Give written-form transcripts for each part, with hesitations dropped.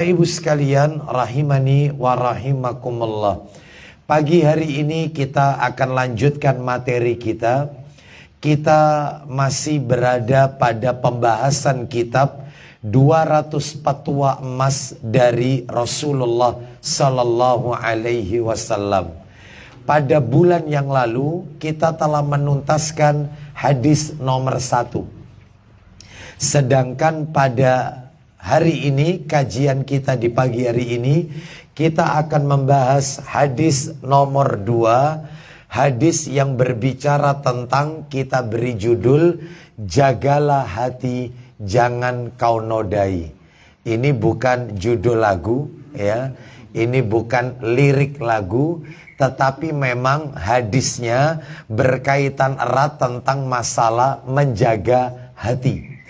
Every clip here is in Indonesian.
Ibu sekalian, rahimani wa rahimakumullah. Pagi hari ini kita akan lanjutkan materi kita. Kita masih berada pada pembahasan kitab 200 fatwa emas dari Rasulullah Sallallahu Alaihi Wasallam. Pada bulan yang lalu kita telah menuntaskan hadis nomor 1. Sedangkan pada hari ini, kajian kita di pagi hari ini, kita akan membahas hadis nomor 2. Hadis yang berbicara tentang, kita beri judul, jagalah hati, jangan kau nodai. Ini bukan judul lagu, ya. Ini bukan lirik lagu, tetapi memang hadisnya berkaitan erat tentang masalah menjaga hati.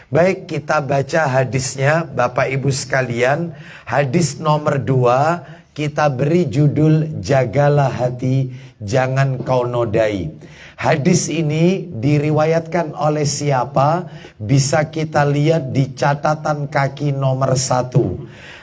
Baik, kita baca hadisnya Bapak Ibu sekalian. Hadis nomor 2 kita beri judul jagalah hati, jangan kau nodai. Hadis ini diriwayatkan oleh siapa? Bisa kita lihat di catatan kaki nomor 1.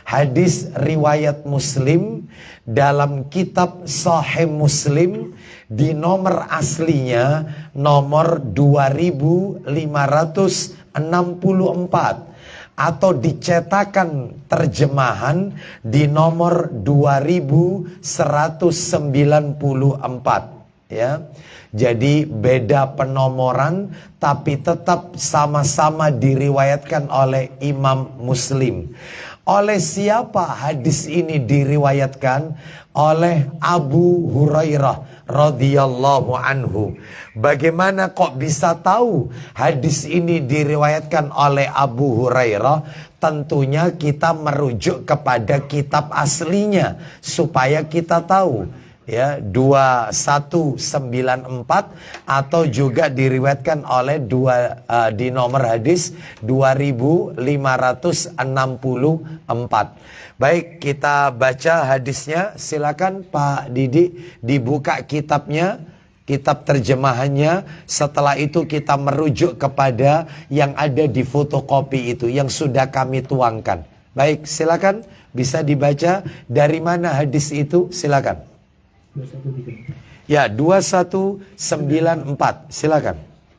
Hadis riwayat Muslim dalam kitab Sahih Muslim di nomor aslinya nomor 2564 atau dicetakan terjemahan di nomor 2194, ya. Jadi beda penomoran tapi tetap sama-sama diriwayatkan oleh Imam Muslim. Oleh siapa hadis ini diriwayatkan? Oleh Abu Hurairah radhiyallahu anhu. Bagaimana kok bisa tahu hadis ini diriwayatkan oleh Abu Hurairah? Tentunya kita merujuk kepada kitab aslinya supaya kita tahu, ya, 2194 atau juga diriwayatkan oleh di nomor hadis 2564. Baik, kita baca hadisnya. Silakan Pak Didi dibuka kitabnya, kitab terjemahannya. Setelah itu kita merujuk kepada yang ada di fotokopi itu yang sudah kami tuangkan. Baik, silakan bisa dibaca. Dari mana hadis itu? Silakan. 213. Ya, 2194. Silakan.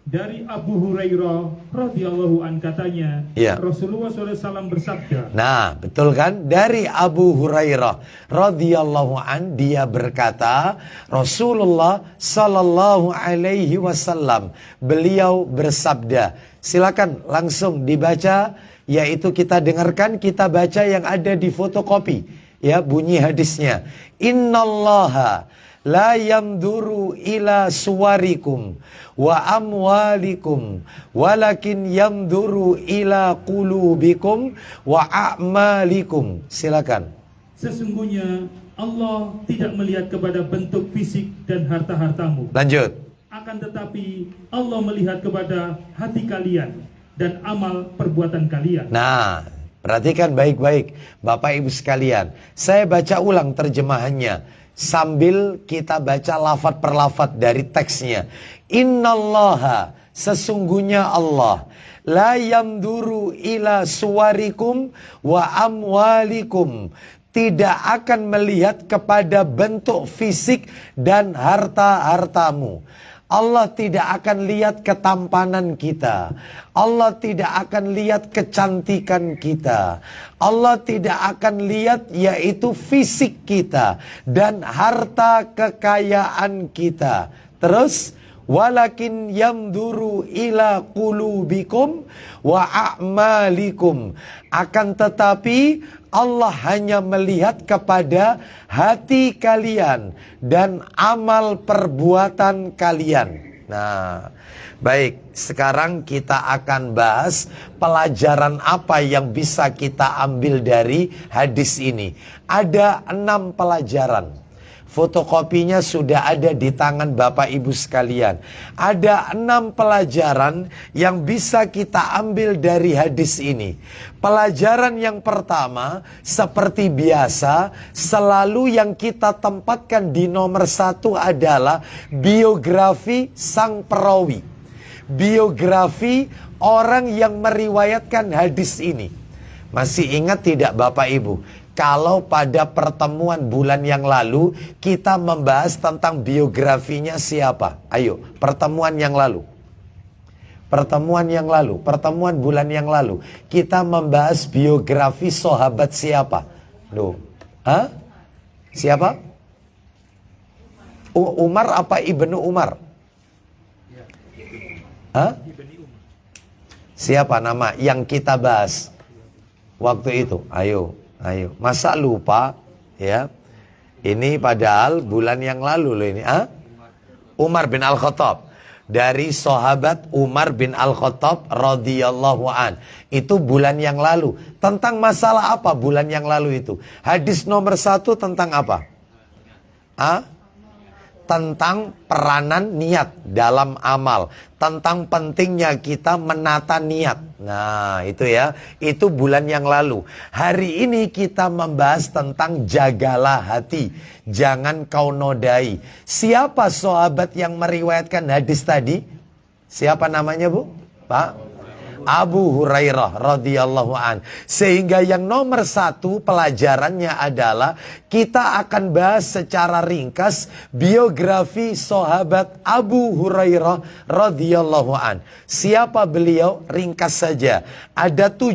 Dari Abu Hurairah radhiyallahu an katanya, Ya. Rasulullah SAW bersabda. Nah, betul kan? Dari Abu Hurairah radhiyallahu an, dia berkata, Rasulullah sallallahu alaihi wasallam, beliau bersabda. Silakan langsung dibaca, yaitu kita dengarkan, kita baca yang ada di fotokopi. Ya, bunyi hadisnya. Innallaha la yamduru ila suwarikum wa amwalikum walakin yamduru ila qulubikum wa a'malikum. Silakan. Sesungguhnya Allah tidak melihat kepada bentuk fisik dan harta-hartamu. Lanjut. Akan tetapi Allah melihat kepada hati kalian dan amal perbuatan kalian. Nah, perhatikan baik-baik Bapak Ibu sekalian. Saya baca ulang terjemahannya sambil kita baca lafaz per lafaz dari teksnya. Innallaha, sesungguhnya Allah, la yamduru ila suwarikum wa amwalikum, tidak akan melihat kepada bentuk fisik dan harta-hartamu. Allah tidak akan lihat ketampanan kita. Allah tidak akan lihat kecantikan kita. Allah tidak akan lihat yaitu fisik kita dan harta kekayaan kita. Terus, walakin yamduru ila qulubikum wa a'malikum. Akan tetapi Allah hanya melihat kepada hati kalian dan amal perbuatan kalian. Nah, baik, sekarang kita akan bahas pelajaran apa yang bisa kita ambil dari hadis ini. Ada 6 pelajaran. Fotokopinya sudah ada di tangan Bapak Ibu sekalian. Ada 6 pelajaran yang bisa kita ambil dari hadis ini. Pelajaran yang pertama, seperti biasa, selalu yang kita tempatkan di nomor 1 adalah biografi sang perawi. Biografi orang yang meriwayatkan hadis ini. Masih ingat tidak Bapak Ibu? Kalau pada pertemuan bulan yang lalu kita membahas tentang biografinya siapa? Ayo, pertemuan yang lalu. Pertemuan bulan yang lalu kita membahas biografi sahabat siapa? Loh. Hah? Siapa? Umar apa Ibnu Umar? Hah? Siapa nama yang kita bahas waktu itu? Ayo. Masa lupa? Ya. Ini padahal bulan yang lalu loh ini. Umar bin Al-Khattab. Dari sahabat Umar bin Al-Khattab radhiyallahu an. Itu bulan yang lalu. Tentang masalah apa bulan yang lalu itu? Hadis nomor 1 tentang apa? Tentang peranan niat dalam amal. Tentang pentingnya kita menata niat. Nah itu ya. Itu bulan yang lalu. Hari ini kita membahas tentang jagalah hati. Jangan kau nodai. Siapa sahabat yang meriwayatkan hadis tadi? Siapa namanya Bu? Pak? Abu Hurairah radhiyallahu an. Sehingga yang nomor 1 pelajarannya adalah kita akan bahas secara ringkas biografi sahabat Abu Hurairah radhiyallahu an. Siapa beliau? Ringkas saja. Ada 6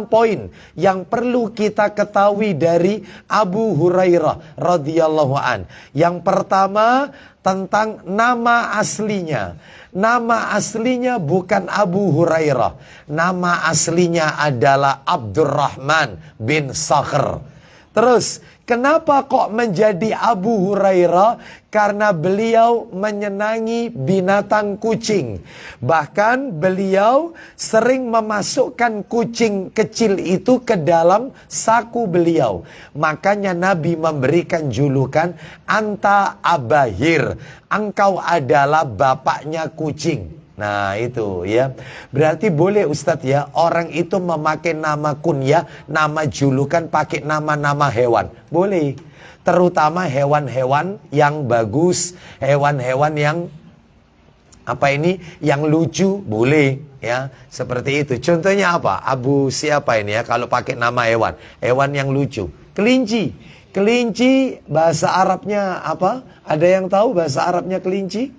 poin yang perlu kita ketahui dari Abu Hurairah radhiyallahu an. Yang pertama tentang nama aslinya. Nama aslinya bukan Abu Hurairah. Nama aslinya adalah Abdurrahman bin Sakhr. Terus, kenapa kok menjadi Abu Hurairah? Karena beliau menyenangi binatang kucing. Bahkan beliau sering memasukkan kucing kecil itu ke dalam saku beliau. Makanya Nabi memberikan julukan Anta Abahir. Engkau adalah bapaknya kucing. Nah itu ya. Berarti boleh Ustadz ya, orang itu memakai nama kunyah, nama julukan pakai nama-nama hewan. Boleh. Terutama hewan-hewan yang bagus, hewan-hewan yang yang lucu, boleh ya. Seperti itu. Contohnya apa? Abu siapa ini ya kalau pakai nama hewan? Hewan yang lucu. Kelinci. Kelinci bahasa Arabnya apa? Ada yang tahu bahasa Arabnya kelinci?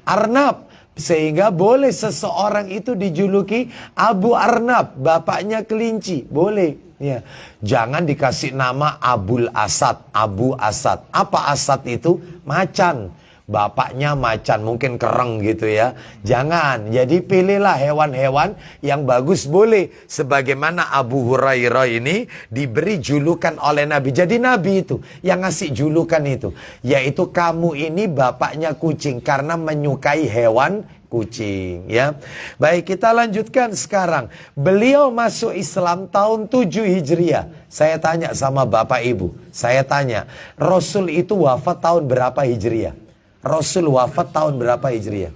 Arnab. Sehingga boleh seseorang itu dijuluki Abu Arnab, bapaknya kelinci. Boleh. Ya. Jangan dikasih nama Abul Asad, Abu Asad. Apa Asad itu? Macan. Bapaknya macan, mungkin kereng gitu ya. Jangan. Jadi pilihlah hewan-hewan yang bagus, boleh. Sebagaimana Abu Hurairah ini diberi julukan oleh Nabi. Jadi Nabi itu yang ngasih julukan itu, yaitu kamu ini bapaknya kucing karena menyukai hewan kucing ya. Baik, kita lanjutkan sekarang. Beliau masuk Islam tahun 7 Hijriah. Saya tanya sama Bapak Ibu, saya tanya, Rasul itu wafat tahun berapa Hijriah? Rasul wafat tahun berapa Hijriah?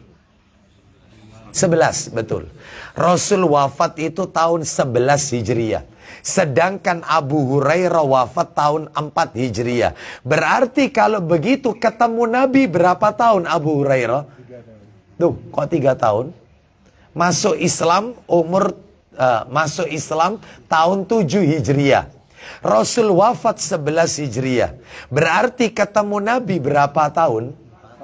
11, betul. Rasul wafat itu tahun 11 Hijriah. Sedangkan Abu Hurairah wafat tahun 4 Hijriah. Berarti kalau begitu ketemu Nabi berapa tahun Abu Hurairah? 3 tahun. Tuh, kok 3 tahun? Masuk Islam tahun 7 Hijriah. Rasul wafat 11 Hijriah. Berarti ketemu Nabi berapa tahun?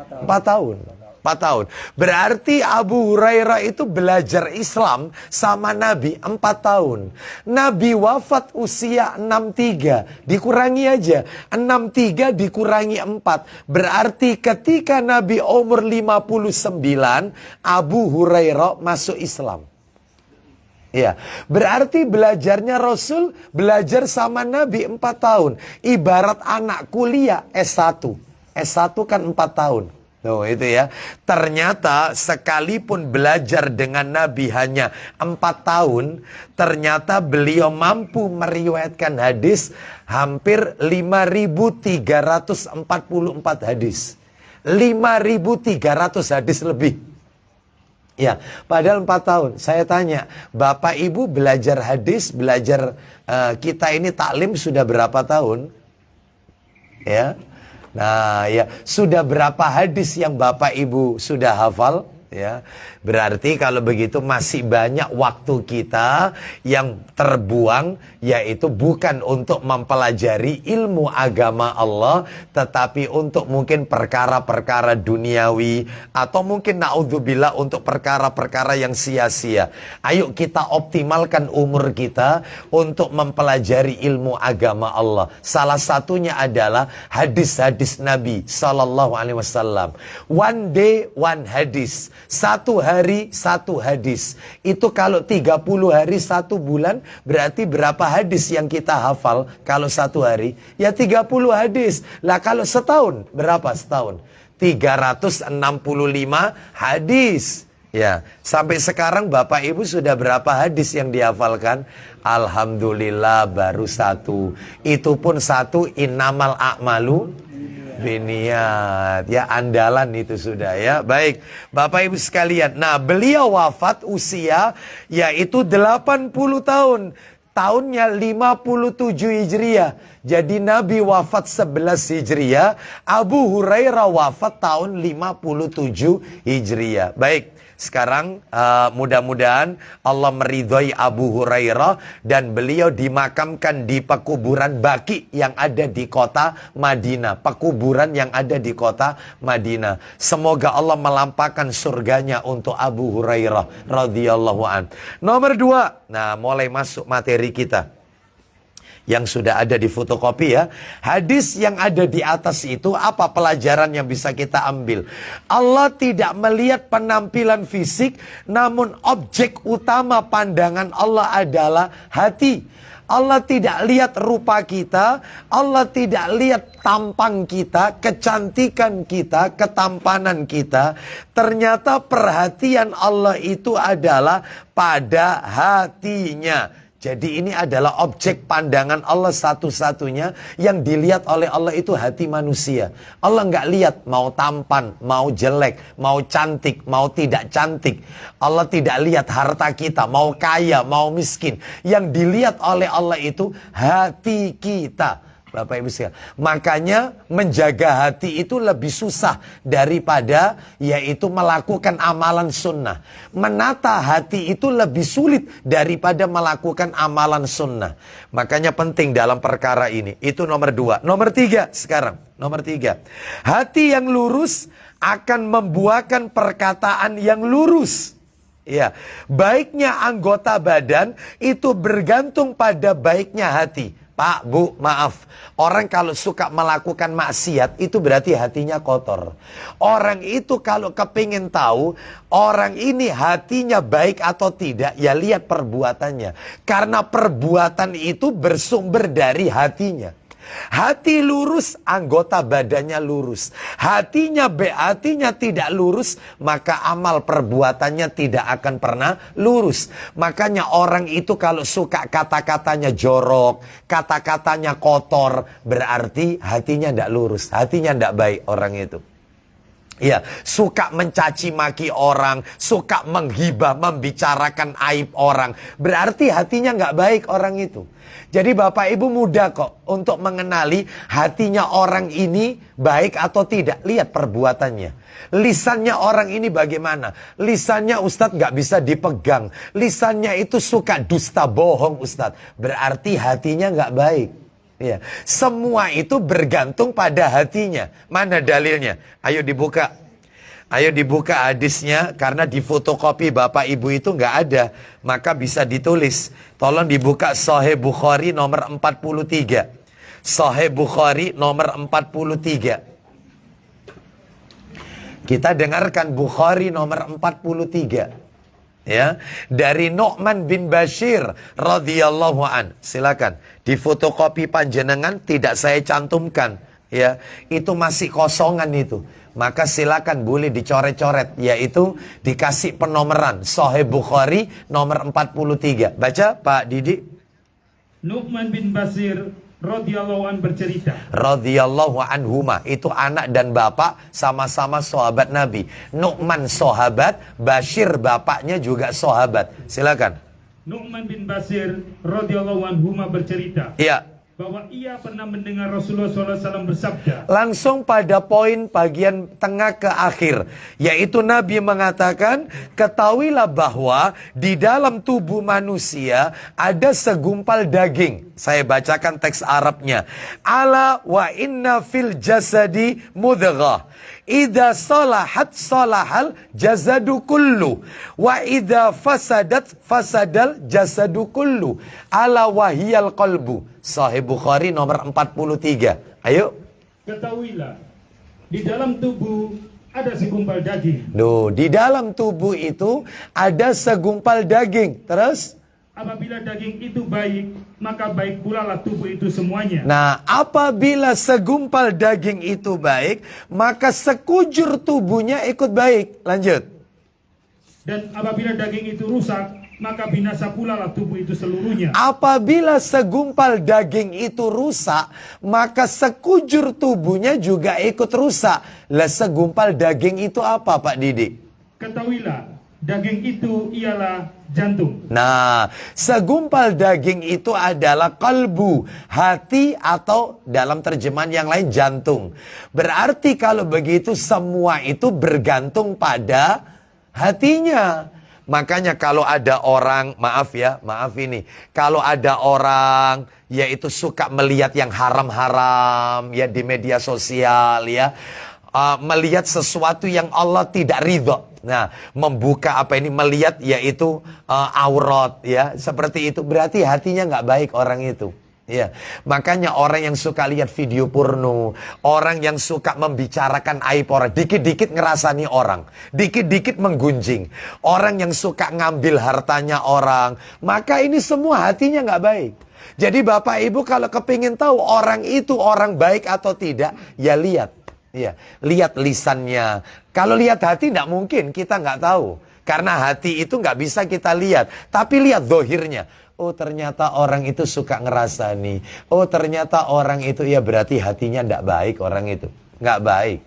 4 tahun. 4 tahun. Berarti Abu Hurairah itu belajar Islam sama Nabi 4 tahun. Nabi wafat usia 63. Dikurangi aja. 63 dikurangi 4. Berarti ketika Nabi umur 59, Abu Hurairah masuk Islam. Ya, berarti belajarnya Rasul belajar sama Nabi 4 tahun. Ibarat anak kuliah S1. S1 kan 4 tahun. Tuh itu ya. Ternyata sekalipun belajar dengan Nabi hanya 4 tahun, ternyata beliau mampu meriwayatkan hadis hampir 5.344 hadis. 5.300 hadis lebih. Ya, padahal 4 tahun. Saya tanya, Bapak Ibu belajar hadis, belajar kita ini taklim sudah berapa tahun? Ya. Nah ya, sudah berapa hadis yang Bapak Ibu sudah hafal? Ya, berarti kalau begitu masih banyak waktu kita yang terbuang, yaitu bukan untuk mempelajari ilmu agama Allah, tetapi untuk mungkin perkara-perkara duniawi, atau mungkin naudzubillah untuk perkara-perkara yang sia-sia. Ayo kita optimalkan umur kita untuk mempelajari ilmu agama Allah. Salah satunya adalah hadis-hadis Nabi Sallallahu Alaihi Wasallam. One day, one hadis. Satu hari, satu hadis. Itu kalau 30 hari, 1 bulan, berarti berapa hadis yang kita hafal kalau 1 hari? Ya 30 hadis. Lah kalau setahun, berapa setahun? 365 hadis. Ya, sampai sekarang Bapak Ibu sudah berapa hadis yang dihafalkan? Alhamdulillah baru 1. Itu pun 1, innamal a'malu biniat, ya, andalan itu sudah, ya. Baik, Bapak Ibu sekalian. Nah, beliau wafat usia yaitu 80 tahun. Tahunnya 57 Hijriah. Jadi Nabi wafat 11 Hijriah, Abu Hurairah wafat tahun 57 Hijriah. Baik. Sekarang mudah-mudahan Allah meridhoi Abu Hurairah dan beliau dimakamkan di pekuburan Baqi yang ada di kota Madinah. Pekuburan yang ada di kota Madinah. Semoga Allah melampahkan surganya untuk Abu Hurairah radhiyallahu an. Nomor 2. Nah, mulai masuk materi kita yang sudah ada di fotokopi, ya. Hadis yang ada di atas itu, apa pelajaran yang bisa kita ambil? Allah tidak melihat penampilan fisik, namun objek utama pandangan Allah adalah hati. Allah tidak lihat rupa kita, Allah tidak lihat tampang kita, kecantikan kita, ketampanan kita. Ternyata perhatian Allah itu adalah pada hatinya. Jadi ini adalah objek pandangan Allah satu-satunya yang dilihat oleh Allah itu hati manusia. Allah nggak lihat mau tampan, mau jelek, mau cantik, mau tidak cantik. Allah tidak lihat harta kita, mau kaya, mau miskin. Yang dilihat oleh Allah itu hati kita. Bapak Ibu sekalian. Makanya menjaga hati itu lebih susah daripada yaitu melakukan amalan sunnah. Menata hati itu lebih sulit daripada melakukan amalan sunnah. Makanya penting dalam perkara ini. Itu nomor 2. Nomor 3 sekarang. Nomor 3. Hati yang lurus akan membuahkan perkataan yang lurus. Ya, baiknya anggota badan itu bergantung pada baiknya hati. Pak, Bu, maaf. Orang kalau suka melakukan maksiat, itu berarti hatinya kotor. Orang itu kalau kepingin tahu, orang ini hatinya baik atau tidak, ya lihat perbuatannya. Karena perbuatan itu bersumber dari hatinya. Hati lurus, anggota badannya lurus. Hatinya tidak lurus, maka amal perbuatannya tidak akan pernah lurus. Makanya orang itu kalau suka kata-katanya jorok, kata-katanya kotor, berarti hatinya tidak lurus, hatinya tidak baik orang itu. Ya, suka mencaci maki orang, suka menghibah, membicarakan aib orang, berarti hatinya nggak baik orang itu. Jadi Bapak Ibu mudah kok untuk mengenali hatinya orang ini baik atau tidak. Lihat perbuatannya. Lisannya orang ini bagaimana? Lisannya Ustadz nggak bisa dipegang. Lisannya itu suka dusta bohong Ustadz. Berarti hatinya nggak baik. Ya, semua itu bergantung pada hatinya. Mana dalilnya? Ayo dibuka. Ayo dibuka hadisnya, karena di fotokopi Bapak Ibu itu nggak ada. Maka bisa ditulis. Tolong dibuka Sahih Bukhari nomor 43. Sahih Bukhari nomor 43. Kita dengarkan Bukhari nomor 43. Ya, dari Nu'man bin Bashir radhiyallahu an. Silakan di fotokopi panjenengan tidak saya cantumkan, ya. Itu masih kosongan itu. Maka silakan boleh dicoret-coret, yaitu dikasih penomoran Sahih Bukhari nomor 43. Baca Pak Didi. Nu'man bin Bashir radhiyallahu an bercerita. Radhiyallahu anhuma, itu anak dan bapak sama-sama sahabat Nabi. Nu'man sahabat, Bashir bapaknya juga sahabat. Silakan. Nu'man bin Bashir radhiyallahu anhuma bercerita. Iya. bahwa ia pernah mendengar Rasulullah SAW bersabda. Langsung pada poin bagian tengah ke akhir, yaitu Nabi mengatakan, ketahuilah bahwa di dalam tubuh manusia ada segumpal daging. Saya bacakan teks Arabnya. Ala wa inna fil jasadi mudghah. Idza salahat salahal jasadu kullu wa idza fasadat fasadal jasadu kullu. Ala wahiyal qalbu. Sahih Bukhari nomor 43. Ayo. Ketahuilah, di dalam tubuh ada segumpal daging. Duh, di dalam tubuh itu ada segumpal daging. Terus? Apabila daging itu baik, maka baik pula lah tubuh itu semuanya. Nah, apabila segumpal daging itu baik, maka sekujur tubuhnya ikut baik. Lanjut. Dan apabila daging itu rusak, maka binasa pula lah tubuh itu seluruhnya. Apabila segumpal daging itu rusak, maka sekujur tubuhnya juga ikut rusak. Lah, segumpal daging itu apa, Pak Didik? Ketahuilah, daging itu ialah jantung. Nah, segumpal daging itu adalah kalbu, hati, atau dalam terjemahan yang lain jantung. Berarti kalau begitu semua itu bergantung pada hatinya. Makanya kalau ada orang, maaf ini, kalau ada orang yaitu suka melihat yang haram-haram ya di media sosial ya, melihat sesuatu yang Allah tidak ridho. Nah, membuka melihat yaitu aurat ya, seperti itu berarti hatinya nggak baik orang itu. Ya, makanya orang yang suka lihat video porno, orang yang suka membicarakan aib orang, dikit-dikit ngerasani orang, dikit-dikit menggunjing, orang yang suka ngambil hartanya orang, maka ini semua hatinya nggak baik. Jadi Bapak Ibu kalau kepingin tahu orang itu orang baik atau tidak, ya lihat. Ya, lihat lisannya. Kalau lihat hati tidak mungkin, kita nggak tahu. Karena hati itu nggak bisa kita lihat. Tapi lihat zahirnya. Oh ternyata orang itu suka ngerasani. Oh ternyata orang itu ya berarti hatinya tidak baik orang itu. Nggak baik.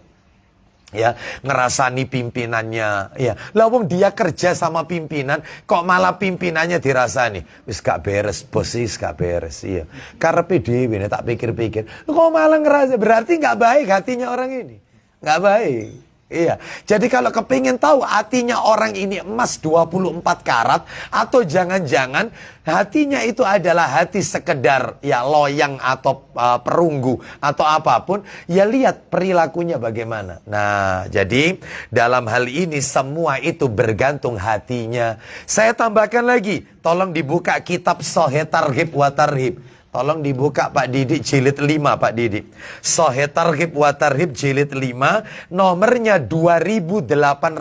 Ya, ngerasani pimpinannya. Ya, lah wong dia kerja sama pimpinan, kok malah pimpinannya dirasani. Wis gak beres, bos wis gak beres. Iya. Karepe dhewe tak pikir-pikir. Kok malah ngerasa berarti nggak baik hatinya orang ini. Nggak baik. Iya, jadi kalau kepingin tahu hatinya orang ini emas 24 karat atau jangan-jangan hatinya itu adalah hati sekedar ya loyang atau perunggu atau apapun, ya lihat perilakunya bagaimana. Nah, jadi dalam hal ini semua itu bergantung hatinya. Saya tambahkan lagi, tolong dibuka kitab Sahih Targhib wa Tarhib. Tolong dibuka Pak Didik jilid 5 Pak Didik. Sahih Targhib wa Tarhib jilid 5 nomornya 2865.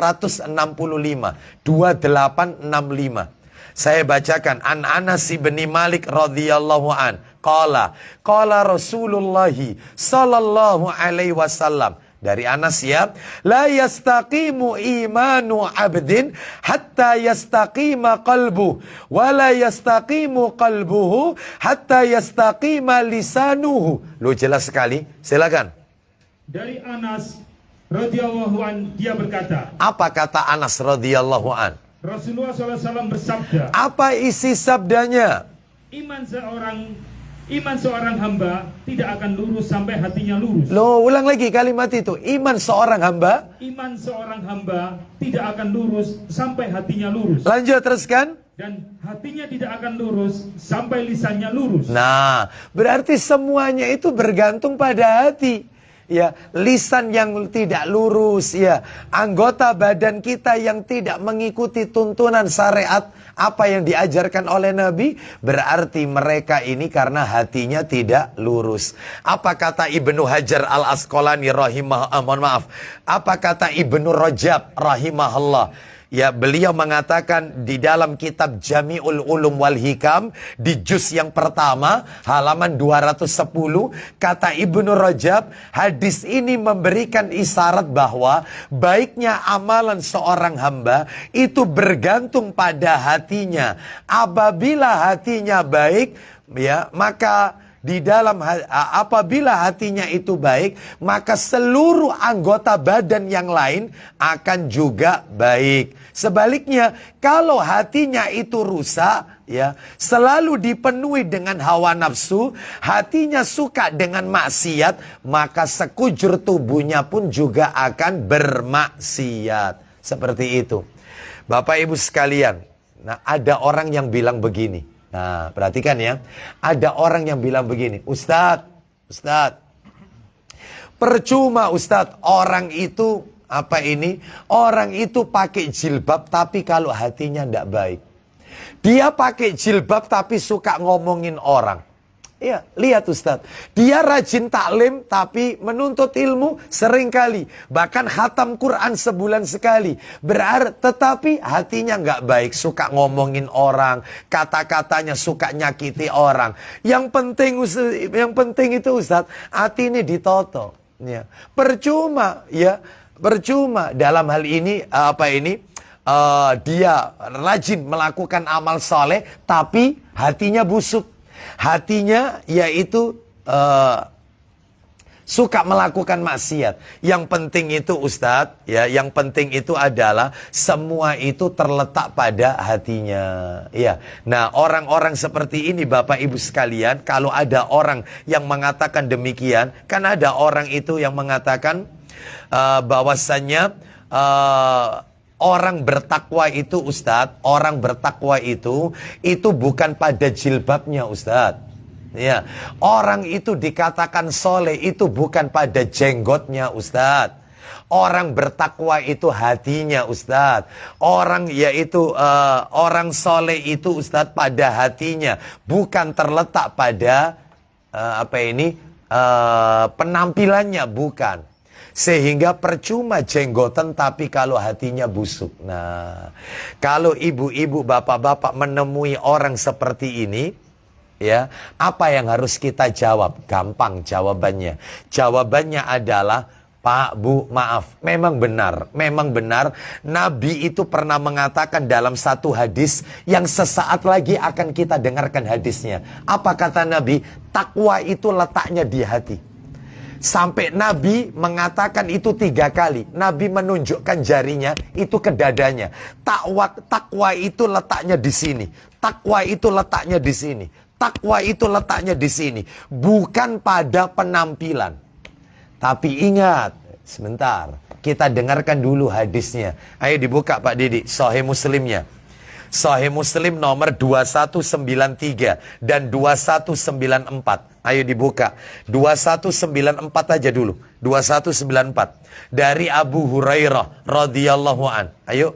2865. Saya bacakan an Anas bin Malik radhiyallahu an. Qala Rasulullah sallallahu alaihi wasallam. Dari Anas ya, la yastaqimu imanu abdin hatta yastaqima qalbuh wa la yastaqimu qalbuhu hatta yastaqima lisanuhu. Lu jelas sekali, silakan. Dari Anas radhiyallahu an, dia berkata. Apa kata Anas radhiyallahu an? Rasulullah SAW bersabda. Apa isi sabdanya? Iman seorang hamba tidak akan lurus sampai hatinya lurus. Loh, ulang lagi kalimat itu. Iman seorang hamba. Iman seorang hamba tidak akan lurus sampai hatinya lurus. Lanjut teruskan. Dan hatinya tidak akan lurus sampai lisannya lurus. Nah, berarti semuanya itu bergantung pada hati. Ya, lisan yang tidak lurus, ya, anggota badan kita yang tidak mengikuti tuntunan syariat apa yang diajarkan oleh Nabi, berarti mereka ini karena hatinya tidak lurus. Apa kata Ibnu Hajar Al-Asqalani apa kata Ibnu Rajab rahimahullah? Ya, beliau mengatakan di dalam kitab Jami'ul Ulum wal Hikam di juz yang pertama halaman 210, kata Ibnu Rajab, hadis ini memberikan isyarat bahwa baiknya amalan seorang hamba itu bergantung pada hatinya. Apabila hatinya baik, ya, maka di dalam apabila hatinya itu baik, maka seluruh anggota badan yang lain akan juga baik. Sebaliknya, kalau hatinya itu rusak, ya, selalu dipenuhi dengan hawa nafsu, hatinya suka dengan maksiat, maka sekujur tubuhnya pun juga akan bermaksiat. Seperti itu. Bapak Ibu sekalian, nah ada orang yang bilang begini. Nah, perhatikan ya. Ada orang yang bilang begini, Ustadz, percuma Ustadz, orang itu orang itu pakai jilbab tapi kalau hatinya tidak baik. Dia pakai jilbab tapi suka ngomongin orang. Ya, lihat Ustadz, dia rajin taklim tapi menuntut ilmu seringkali, bahkan khatam Quran sebulan sekali. Tetapi hatinya nggak baik, suka ngomongin orang, kata-katanya suka nyakiti orang. Yang penting itu Ustadz, hati ini ditoto. Ya, percuma dalam hal ini dia rajin melakukan amal soleh tapi hatinya busuk. Hatinya yaitu suka melakukan maksiat. Yang penting itu Ustadz, ya, yang penting itu adalah semua itu terletak pada hatinya. Ya. Nah, orang-orang seperti ini Bapak Ibu sekalian, kalau ada orang yang mengatakan demikian, kan ada orang itu yang mengatakan bahwasannya orang bertakwa itu Ustadz, orang bertakwa itu bukan pada jilbabnya Ustadz. Ya, orang itu dikatakan soleh itu bukan pada jenggotnya Ustadz. Orang bertakwa itu hatinya Ustadz. Orang soleh itu Ustadz pada hatinya, bukan terletak pada penampilannya, bukan. Sehingga percuma jenggotan tapi kalau hatinya busuk. Nah, kalau ibu-ibu, bapak-bapak menemui orang seperti ini, ya, apa yang harus kita jawab? Gampang jawabannya. Jawabannya adalah, Pak, Bu, maaf. Memang benar. Nabi itu pernah mengatakan dalam satu hadis yang sesaat lagi akan kita dengarkan hadisnya. Apa kata Nabi? Takwa itu letaknya di hati. Sampai Nabi mengatakan itu 3 kali. Nabi menunjukkan jarinya itu ke dadanya. Takwa itu letaknya di sini. Takwa itu letaknya di sini. Takwa itu letaknya di sini. Bukan pada penampilan. Tapi ingat, sebentar. Kita dengarkan dulu hadisnya. Ayo dibuka Pak Didi, Sahih Muslimnya. Sahih Muslim nomor 2193 dan 2194. Ayo dibuka. 2194 aja dulu. 2194. Dari Abu Hurairah radhiyallahu an. Ayo.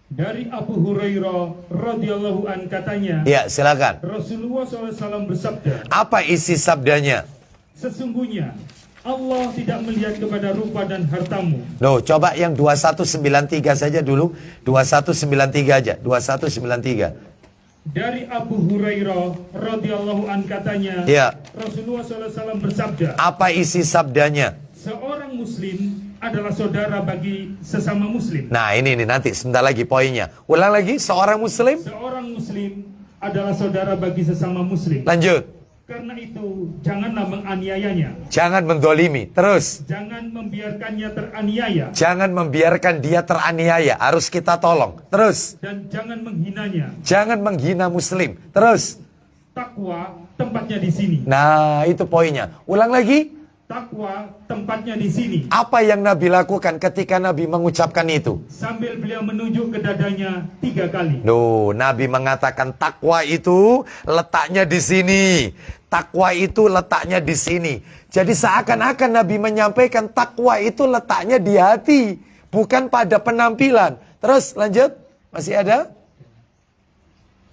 Dari Abu Hurairah radhiyallahu an katanya. Ya, silakan. Rasulullah SAW bersabda. Apa isi sabdanya? Sesungguhnya Allah tidak melihat kepada rupa dan hartamu. Loh, coba yang 2193 saja dulu. 2193 aja. 2193. Dari Abu Hurairah radhiyallahu an katanya, ya. Rasulullah SAW bersabda. Apa isi sabdanya? Seorang muslim adalah saudara bagi sesama muslim. Nah, ini nanti sebentar lagi poinnya. Ulang lagi, seorang muslim? Seorang muslim adalah saudara bagi sesama muslim. Lanjut. Karena itu, janganlah menganiayanya. Jangan mendolimi. Terus. Jangan membiarkannya teraniaya. Jangan membiarkan dia teraniaya. Harus kita tolong. Terus. Dan jangan menghinanya. Jangan menghina muslim. Terus. Takwa tempatnya di sini. Nah, itu poinnya. Ulang lagi. Takwa tempatnya di sini. Apa yang Nabi lakukan ketika Nabi mengucapkan itu? Sambil beliau menunjuk ke dadanya 3 kali. Loh, Nabi mengatakan takwa itu letaknya di sini. Takwa itu letaknya di sini. Jadi seakan-akan Nabi menyampaikan takwa itu letaknya di hati, bukan pada penampilan. Terus lanjut, masih ada?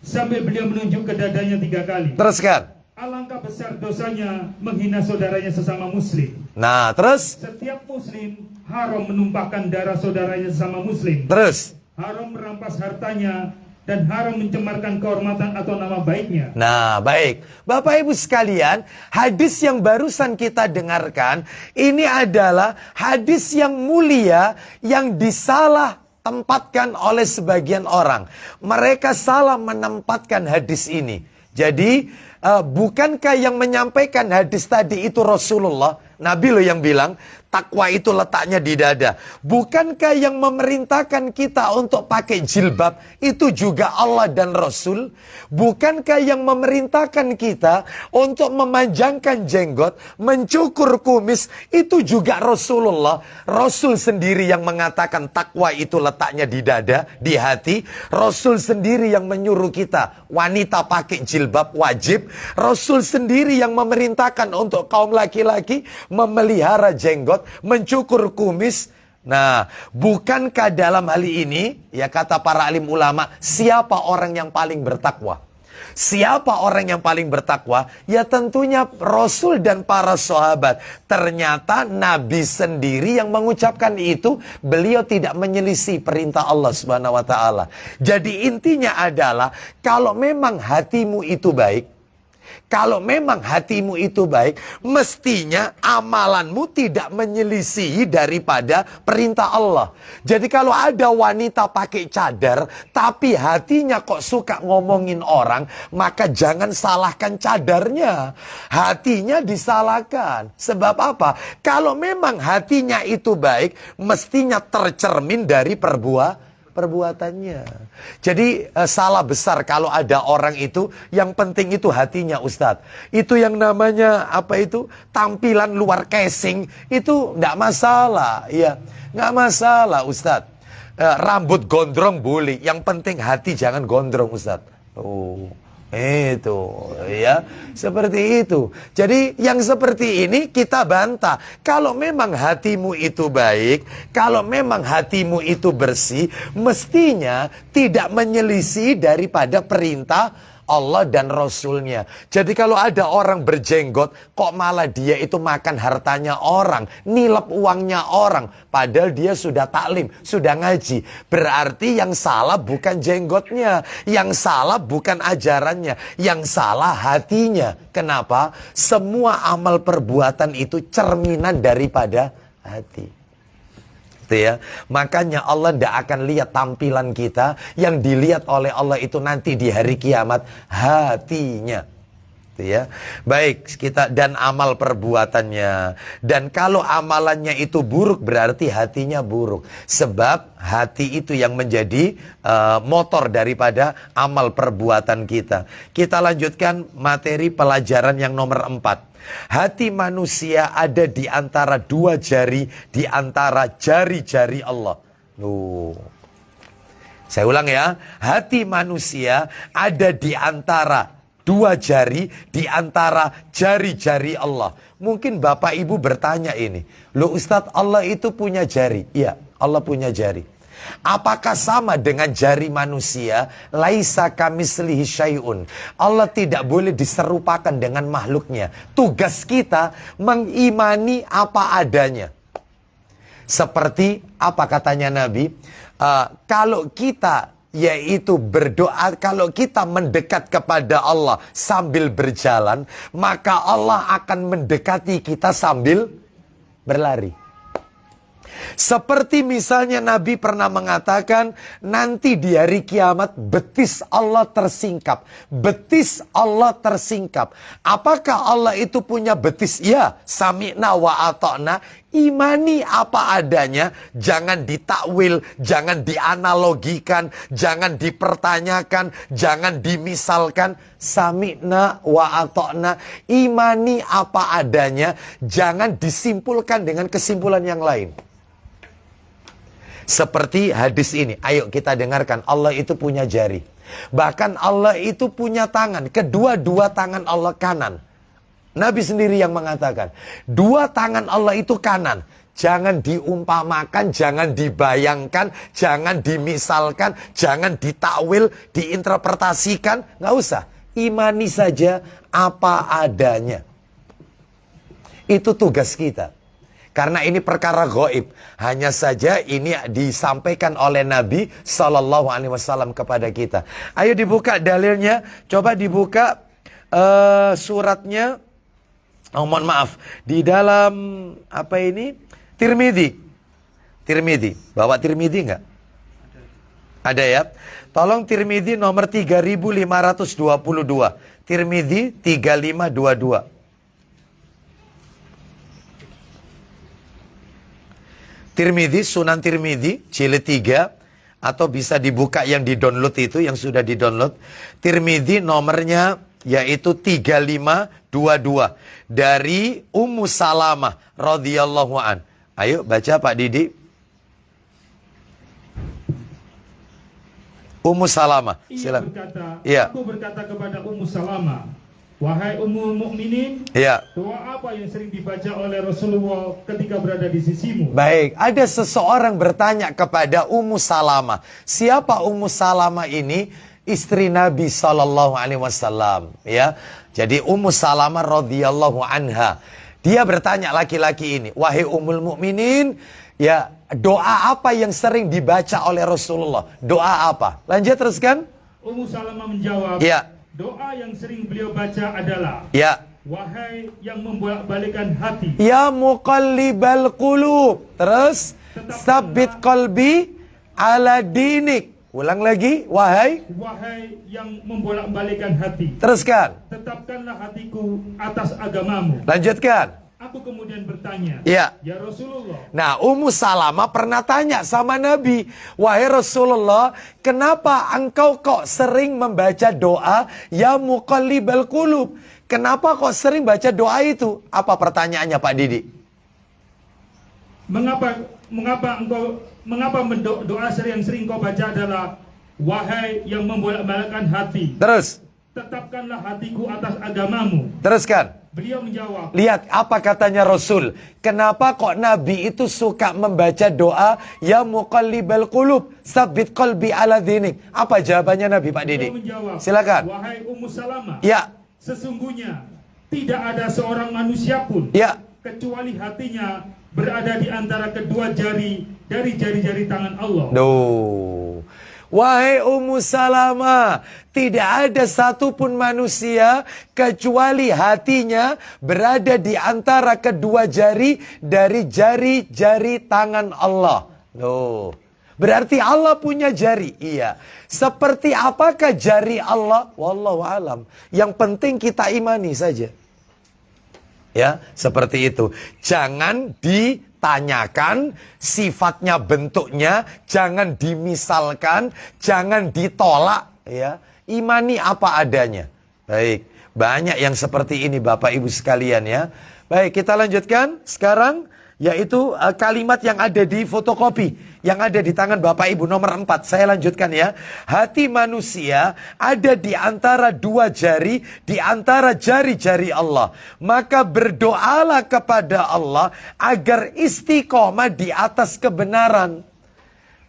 Sambil beliau menunjuk ke dadanya 3 kali. Teruskan. Alangkah besar dosanya menghina saudaranya sesama muslim. Nah, terus? Setiap muslim haram menumpahkan darah saudaranya sesama muslim. Terus? Haram merampas hartanya dan haram mencemarkan kehormatan atau nama baiknya. Nah, baik. Bapak Ibu sekalian, hadis yang barusan kita dengarkan, ini adalah hadis yang mulia yang disalah tempatkan oleh sebagian orang. Mereka salah menempatkan hadis ini. Jadi, Bukankah yang menyampaikan hadis tadi itu Rasulullah? Nabi loh yang bilang, takwa itu letaknya di dada. Bukankah yang memerintahkan kita untuk pakai jilbab itu juga Allah dan Rasul? Bukankah yang memerintahkan kita untuk memanjangkan jenggot, mencukur kumis itu juga Rasulullah? Rasul sendiri yang mengatakan takwa itu letaknya di dada, di hati. Rasul sendiri yang menyuruh kita wanita pakai jilbab wajib. Rasul sendiri yang memerintahkan untuk kaum laki-laki memelihara jenggot, mencukur kumis. Nah, bukankah dalam hal ini, ya kata para alim ulama, siapa orang yang paling bertakwa? Siapa orang yang paling bertakwa? Ya tentunya Rasul dan para sahabat. Ternyata Nabi sendiri yang mengucapkan itu, beliau tidak menyelisih perintah Allah Subhanahu wa taala. Jadi intinya adalah kalau memang hatimu itu baik, kalau memang hatimu itu baik, mestinya amalanmu tidak menyelisihi daripada perintah Allah. Jadi kalau ada wanita pakai cadar, tapi hatinya kok suka ngomongin orang, maka jangan salahkan cadarnya. Hatinya disalahkan. Sebab apa? Kalau memang hatinya itu baik, mestinya tercermin dari perbuatannya. Jadi salah besar kalau ada orang itu yang penting itu hatinya, Ustadz. Itu yang namanya apa itu? Tampilan luar casing itu enggak masalah, ya. Enggak masalah, Ustadz. Rambut gondrong boleh, yang penting hati jangan gondrong, Ustadz. Oh. Itu ya, seperti itu. Jadi yang seperti ini kita bantah. Kalau memang hatimu itu baik, kalau memang hatimu itu bersih, mestinya tidak menyelisih daripada perintah Allah dan Rasulnya. Jadi kalau ada orang berjenggot, kok malah dia itu makan hartanya orang, nilep uangnya orang, padahal dia sudah taklim, sudah ngaji. Berarti yang salah bukan jenggotnya, yang salah bukan ajarannya, yang salah hatinya. Kenapa? Semua amal perbuatan itu cerminan daripada hati. Ya. Makanya Allah tidak akan lihat tampilan kita, yang dilihat oleh Allah itu nanti di hari kiamat hatinya. Ya. Baik, kita dan amal perbuatannya. Dan kalau amalannya itu buruk, berarti hatinya buruk. Sebab hati itu yang menjadi motor daripada amal perbuatan kita. Kita lanjutkan materi pelajaran yang nomor 4. Hati manusia ada di antara dua jari, di antara jari-jari Allah. Saya ulang ya. Hati manusia ada di antara dua jari, di antara jari-jari Allah. Mungkin Bapak Ibu bertanya ini, loh Ustadz, Allah itu punya jari? Iya, Allah punya jari. Apakah sama dengan jari manusia? Laisa kamislihi syai'un. Allah tidak boleh diserupakan dengan makhluknya. Tugas kita mengimani apa adanya. Seperti apa katanya Nabi? Kalau kita yaitu berdoa, kalau kita mendekat kepada Allah sambil berjalan, maka Allah akan mendekati kita sambil berlari. Seperti misalnya Nabi pernah mengatakan, nanti di hari kiamat betis Allah tersingkap. Betis Allah tersingkap. Apakah Allah itu punya betis? Ya, sami'na wa ata'na. Imani apa adanya, jangan ditakwil, jangan dianalogikan, jangan dipertanyakan, jangan dimisalkan. Sami'na wa ata'na. Imani apa adanya, jangan disimpulkan dengan kesimpulan yang lain. Seperti hadis ini, ayo kita dengarkan. Allah itu punya jari. Bahkan Allah itu punya tangan. Kedua-dua tangan Allah kanan. Nabi sendiri yang mengatakan, dua tangan Allah itu kanan. Jangan diumpamakan, jangan dibayangkan, jangan dimisalkan, jangan ditakwil, diinterpretasikan. Nggak usah. Imani saja apa adanya. Itu tugas kita. Karena ini perkara gaib. Hanya saja ini disampaikan oleh Nabi SAW kepada kita. Ayo dibuka dalilnya. Coba dibuka suratnya. Oh, mohon maaf. Di dalam apa ini? Tirmidzi. Tirmidzi. Bawa Tirmidzi enggak? Ada ya. Tolong Tirmidzi nomor 3522. Tirmidzi 3522. Tirmidzi, Sunan Tirmidzi, jilid 3, atau bisa dibuka yang di-download itu, yang sudah di-download. Tirmidzi nomornya yaitu 3522 dari Ummu Salamah radhiyallahu an. Ayo baca Pak Didi. Ummu Salamah, Ia silakan. berkata, Iya. aku berkata kepada Ummu Salamah, wahai Ummul Mukminin, Iya. doa apa yang sering dibaca oleh Rasulullah ketika berada di sisimu? Baik, ada seseorang bertanya kepada Ummu Salamah. Siapa Ummu Salamah ini? Istri Nabi Sallallahu Alaihi Wasallam. Ya, jadi Ummu Salamah radhiyallahu anha. Dia bertanya laki-laki ini, wahai Ummul Mukminin, ya doa apa yang sering dibaca oleh Rasulullah? Doa apa? Lanjut teruskan. Ummu Salamah menjawab, Ya, doa yang sering beliau baca adalah, ya. wahai yang membolak-balikan hati, Ya muqallibal qulub. Terus, sabit qalbi ala dinik. Ulang lagi, wahai. wahai yang membolak-balikan hati, Teruskan. tetapkanlah hatiku atas agamamu. Lanjutkan. Aku kemudian bertanya, Ya. ya Rasulullah, Nah, Ummu Salamah pernah tanya sama Nabi, wahai Rasulullah, kenapa engkau kok sering membaca doa ya muqallibal qulub? Kenapa kok sering baca doa itu? Apa pertanyaannya Pak Didi? mengapa doa yang sering kau baca adalah, wahai yang membolak-balikkan hati, Terus, tetapkanlah hatiku atas agamamu. teruskan. Beliau menjawab, Lihat apa katanya Rasul. Kenapa kok Nabi itu suka membaca doa ya muqallibal qulub, sabit qalbi ala dinik? Apa jawabannya Nabi Pak Didi? beliau menjawab, Silakan. wahai Ummu Salamah, Ya, sesungguhnya tidak ada seorang manusia pun ya. kecuali hatinya berada di antara kedua jari dari jari-jari tangan Allah. Duh. Wahai Ummu Salamah, tidak ada satupun manusia kecuali hatinya berada di antara kedua jari dari jari-jari tangan Allah. Duh. Berarti Allah punya jari. Iya. Seperti apakah jari Allah? Wallahu alam. Yang penting kita imani saja. Ya, seperti itu. Jangan ditanyakan sifatnya, bentuknya, jangan dimisalkan, jangan ditolak, ya. Imani apa adanya. Baik, banyak yang seperti ini Bapak Ibu sekalian ya. Baik, kita lanjutkan sekarang, yaitu kalimat yang ada di fotokopi, yang ada di tangan Bapak Ibu nomor 4. Saya lanjutkan ya. Hati manusia ada di antara dua jari, di antara jari-jari Allah. Maka berdoalah kepada Allah agar istiqomah di atas kebenaran.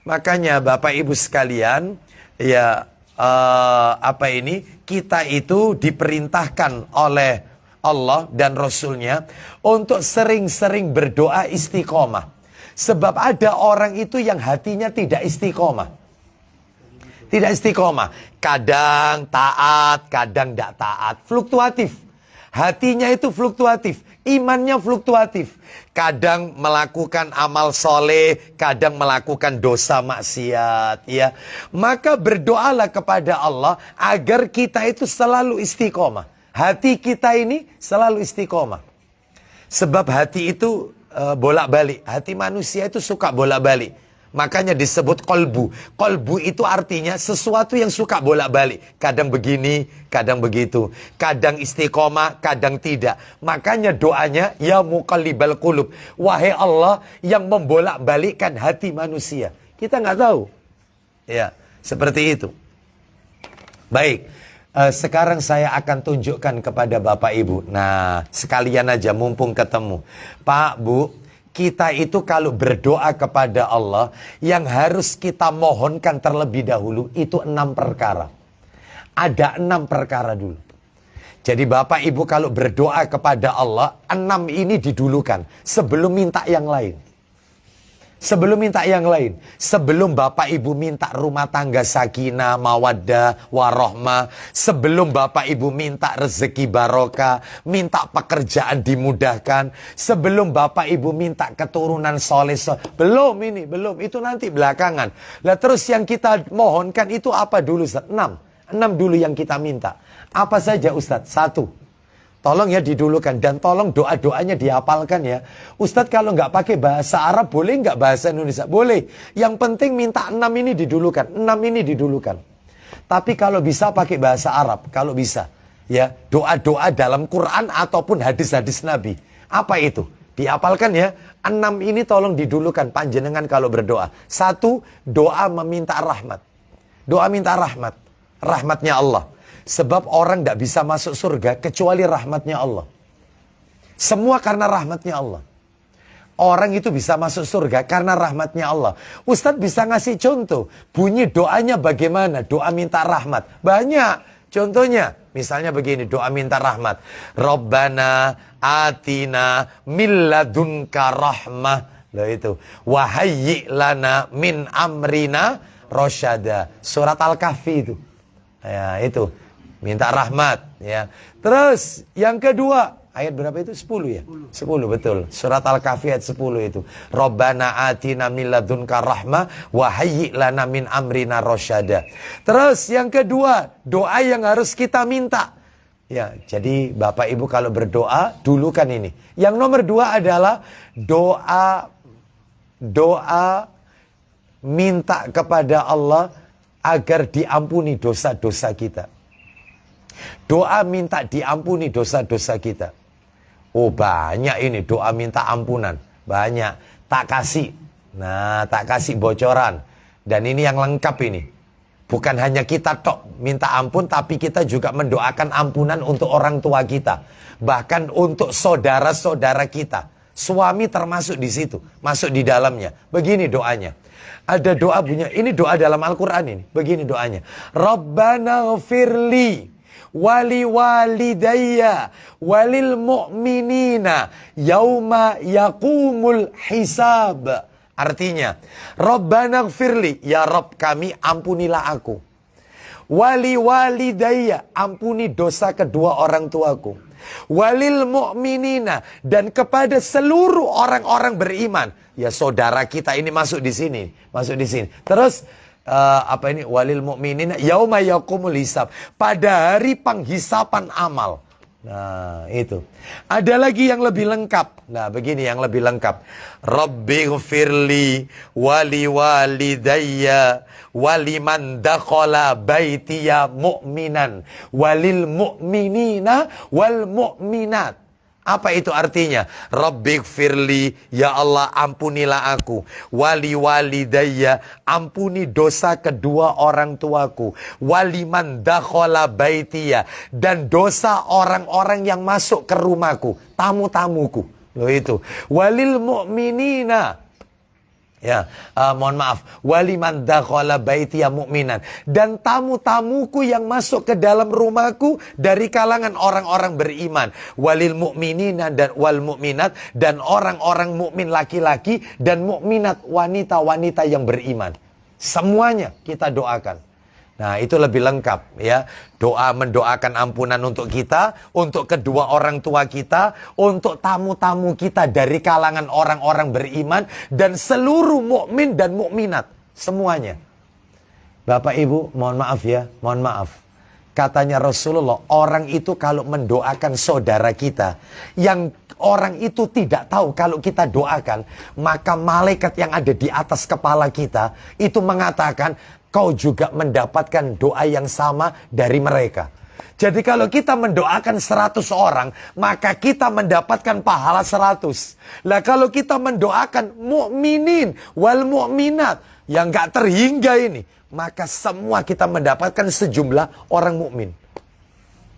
Makanya Bapak Ibu sekalian, ya kita itu diperintahkan oleh Allah dan Rasulnya untuk sering-sering berdoa istiqomah. Sebab ada orang itu yang hatinya tidak istiqomah. Tidak istiqomah. Kadang taat, kadang tidak taat. Fluktuatif. Hatinya itu fluktuatif. Imannya fluktuatif. Kadang melakukan amal soleh, kadang melakukan dosa maksiat. Ya. Maka berdoalah kepada Allah agar kita itu selalu istiqomah. Hati kita ini selalu istiqomah. Sebab hati itu bolak-balik. Hati manusia itu suka bolak-balik. Makanya disebut kolbu. Kolbu itu artinya sesuatu yang suka bolak-balik. Kadang begini, kadang begitu. Kadang istiqomah, kadang tidak. Makanya doanya, ya muqallibal qulub. Wahai Allah yang membolak-balikkan hati manusia. Kita nggak tahu. Ya, seperti itu. Baik. Sekarang saya akan tunjukkan kepada Bapak Ibu. Nah, sekalian aja mumpung ketemu. Pak, Bu, kita itu kalau berdoa kepada Allah, yang harus kita mohonkan terlebih dahulu itu 6 perkara. Ada 6 perkara dulu. Jadi Bapak Ibu kalau berdoa kepada Allah, 6 ini didulukan sebelum minta yang lain. Sebelum minta yang lain, sebelum Bapak Ibu minta rumah tangga sakinah, mawaddah, warohmah, sebelum Bapak Ibu minta rezeki barokah, minta pekerjaan dimudahkan, sebelum Bapak Ibu minta keturunan soleh, belum ini, belum, itu nanti belakangan. Lah terus yang kita mohonkan itu apa dulu? 6. 6 dulu yang kita minta. Apa saja Ustadz? 1. Tolong ya didulukan. Dan tolong doa-doanya dihafalkan ya. Ustadz kalau nggak pakai bahasa Arab boleh nggak bahasa Indonesia? Boleh. Yang penting minta 6 ini didulukan. 6 ini didulukan. Tapi kalau bisa pakai bahasa Arab. Kalau bisa. Ya, doa-doa dalam Quran ataupun hadis-hadis Nabi. Apa itu? Dihafalkan ya. 6 ini tolong didulukan panjenengan kalau berdoa. 1. Doa meminta rahmat. Doa minta rahmat. Rahmatnya Allah. Sebab orang tidak bisa masuk surga kecuali rahmatnya Allah. Semua karena rahmatnya Allah. Orang itu bisa masuk surga karena rahmatnya Allah. Ustadz bisa ngasih contoh. Bunyi doanya bagaimana? Doa minta rahmat. Banyak. Contohnya, misalnya begini, doa minta rahmat. Rabbana atina min ladunka rahmah. Loh itu. Wahayyi lana min amrina rosyada. Surat Al-Kahfi itu. Ya, itu. Minta rahmat. Ya. Terus, yang kedua. Ayat berapa itu? 10 ya? 10 betul. Surat Al-Kahfi ayat 10 itu. Rabbana atina min ladunka rahmah wa hayyi lana min amrina rasyada. Terus yang kedua, doa yang harus kita minta. Ya, jadi Bapak Ibu kalau berdoa, dulukan ini. Yang nomor 2 adalah doa minta kepada Allah agar diampuni dosa-dosa kita. Doa minta diampuni dosa-dosa kita. Oh banyak ini doa minta ampunan. Banyak. Tak kasih. Nah tak kasih bocoran. Dan ini yang lengkap ini. Bukan hanya kita tok minta ampun. Tapi kita juga mendoakan ampunan untuk orang tua kita. Bahkan untuk saudara-saudara kita. Suami termasuk di situ. Masuk di dalamnya. Begini doanya. Ada doa punya. Ini doa dalam Al-Quran ini. Begini doanya. Rabbana ghafirli wali walidayya walil mu'minina yauma yaqumul hisab. Artinya, Rabbana gfirli, ya Rabb kami ampunilah aku. Wali walidayya, ampuni dosa kedua orang tuaku. Walil mu'minina, dan kepada seluruh orang-orang beriman. Ya saudara kita ini masuk di sini, masuk di sini. Terus apa ini walil mu'minina yauma yaqumul hisab, pada hari penghisapan amal. Nah itu ada lagi yang lebih lengkap. Nah begini yang lebih lengkap. Rabbighfirli wali walidayya waliman dakhala baitiya mu'minan walil mu'minina wal mu'minat. Apa itu artinya? Rabbighfirli, ya Allah ampunilah aku. Wali walidayya, ampuni dosa kedua orang tuaku. Waliman dakhala baitiya, dan dosa orang-orang yang masuk ke rumahku, tamu-tamuku. Loh itu. Walil mu'minina. Ya, mohon maaf. Waliman dakhala baitiya mu'minan, dan tamu-tamuku yang masuk ke dalam rumahku dari kalangan orang-orang beriman. Walil mu'minina dan wal mu'minat, dan orang-orang mukmin laki-laki dan mukminat wanita-wanita yang beriman. Semuanya kita doakan. Nah, itu lebih lengkap ya. Doa mendoakan ampunan untuk kita, untuk kedua orang tua kita, untuk tamu-tamu kita dari kalangan orang-orang beriman dan seluruh mukmin dan mukminat, semuanya. Bapak Ibu, mohon maaf ya, mohon maaf. Katanya Rasulullah, orang itu kalau mendoakan saudara kita, yang orang itu tidak tahu kalau kita doakan, maka malaikat yang ada di atas kepala kita itu mengatakan, kau juga mendapatkan doa yang sama dari mereka. Jadi kalau kita mendoakan 100 orang, maka kita mendapatkan pahala 100. Lah kalau kita mendoakan mukminin wal mukminat yang gak terhingga ini, maka semua kita mendapatkan sejumlah orang mukmin.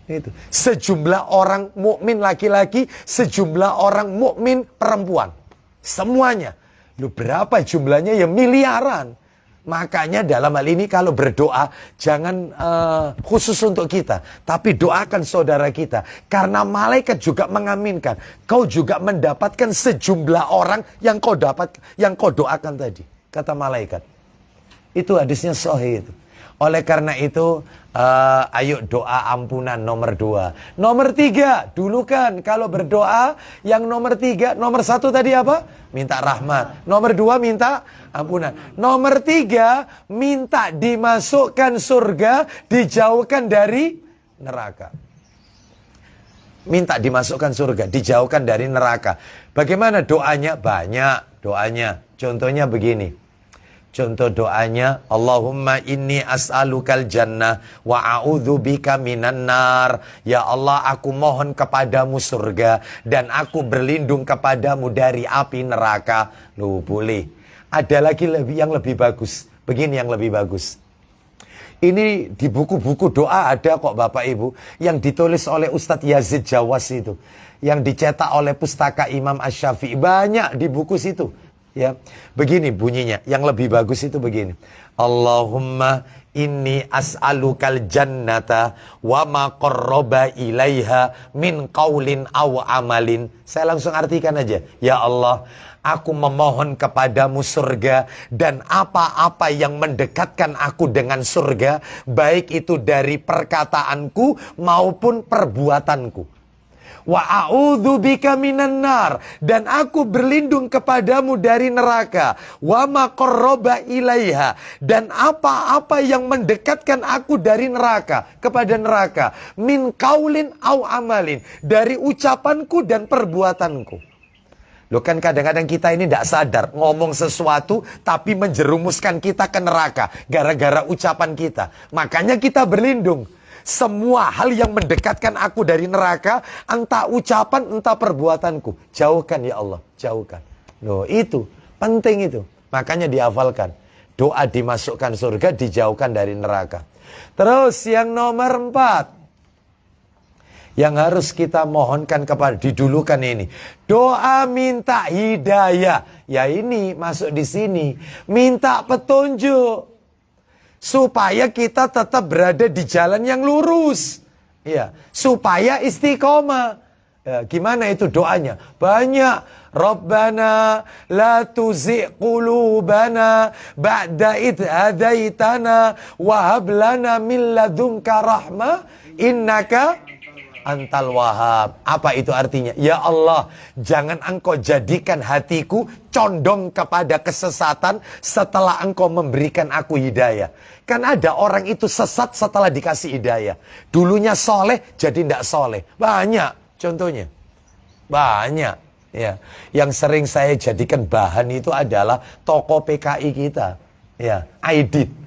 Itu. Sejumlah orang mukmin laki-laki, sejumlah orang mukmin perempuan. Semuanya. Lu berapa jumlahnya? Ya miliaran. Makanya dalam hal ini kalau berdoa jangan khusus untuk kita, tapi doakan saudara kita, karena malaikat juga mengaminkan. Kau juga mendapatkan sejumlah orang yang kau doakan tadi, kata malaikat. Itu hadisnya sahih itu. Oleh karena itu, ayo doa ampunan nomor 2. Nomor 3, dulu kan kalau berdoa yang nomor 3, nomor 1 tadi apa? Minta rahmat. Nomor 2 minta ampunan. Nomor 3, minta dimasukkan surga, dijauhkan dari neraka. Minta dimasukkan surga, dijauhkan dari neraka. Bagaimana doanya? Banyak doanya. Contohnya begini. Contoh doanya, Allahumma inni as'alukal jannah wa a'udzubika minan nar. Ya Allah, aku mohon kepadamu surga dan aku berlindung kepadamu dari api neraka. Loh, boleh. Ada lagi yang lebih bagus. Begini yang lebih bagus. Ini di buku-buku doa ada kok Bapak Ibu, yang ditulis oleh Ustadz Yazid Jawas itu, yang dicetak oleh Pustaka Imam Asy-Syafi'i, banyak di buku situ. Ya, begini bunyinya, yang lebih bagus itu begini. Allahumma inni as'alukal jannata wa ma qarraba ilaiha min qaulin aw amalin. Saya langsung artikan aja. Ya Allah, aku memohon kepadamu surga dan apa-apa yang mendekatkan aku dengan surga, baik itu dari perkataanku maupun perbuatanku. Wa a'udzubika minan nar, dan aku berlindung kepadamu dari neraka. Wa ma qarraba ilaiha, dan apa-apa yang mendekatkan aku dari neraka kepada neraka. Min qaulin au amalin, dari ucapanku dan perbuatanku. Loh, kan kadang-kadang kita ini tidak sadar ngomong sesuatu tapi menjerumuskan kita ke neraka gara-gara ucapan kita. Makanya kita berlindung. Semua hal yang mendekatkan aku dari neraka, entah ucapan, entah perbuatanku, jauhkan ya Allah, jauhkan. Loh, itu penting itu. Makanya dihafalkan. Doa dimasukkan surga, dijauhkan dari neraka. Terus yang nomor 4, yang harus kita mohonkan kepada, didulukan ini. Doa minta hidayah. Ya ini masuk di sini. Minta petunjuk. Supaya kita tetap berada di jalan yang lurus. Ya, supaya istiqomah. Ya, gimana itu doanya? Banyak. Rabbana la tuzigh qulubana ba'da idh hadaitana wa hab lana min ladunka rahmah innaka antal wahab. Apa itu artinya? Ya Allah, jangan engkau jadikan hatiku condong kepada kesesatan setelah engkau memberikan aku hidayah. Kan ada orang itu sesat setelah dikasih hidayah. Dulunya soleh jadi tidak soleh. Banyak contohnya. Banyak. Ya, yang sering saya jadikan bahan itu adalah tokoh PKI kita. Ya, Aidit.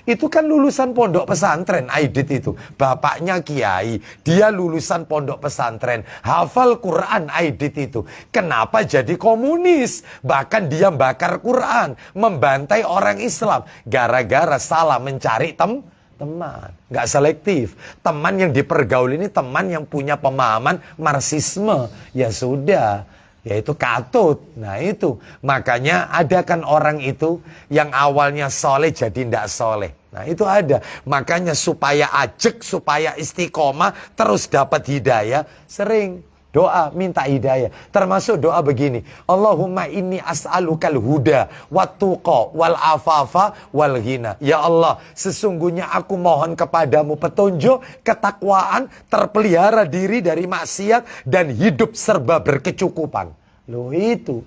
Itu kan lulusan pondok pesantren. Aidit itu bapaknya kiai, dia lulusan pondok pesantren, hafal Quran. Aidit itu kenapa jadi komunis, bahkan dia bakar Quran, membantai orang Islam gara-gara salah mencari teman, nggak selektif. Teman yang dipergaul ini teman yang punya pemahaman Marxisme. Ya sudah, yaitu katut. Nah itu, makanya ada kan orang itu yang awalnya soleh jadi tidak soleh. Nah itu ada. Makanya supaya ajek, supaya istiqomah, terus dapat hidayah, sering doa minta hidayah. Termasuk doa begini, Allahumma inni as'alukal huda wattuqa wal afafa wal ghina. Ya Allah, sesungguhnya aku mohon kepadamu petunjuk, ketakwaan, terpelihara diri dari maksiat, dan hidup serba berkecukupan. Loh itu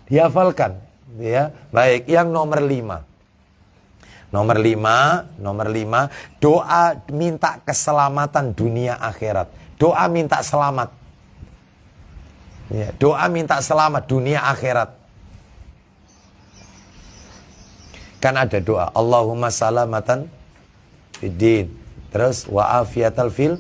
dihafalkan ya. Baik, yang nomor 5. Nomor 5, doa minta keselamatan dunia akhirat. Doa minta selamat. Ya, doa minta selamat dunia akhirat. Kan ada doa, Allahumma salamatan fiddin, terus wa afiyatal fil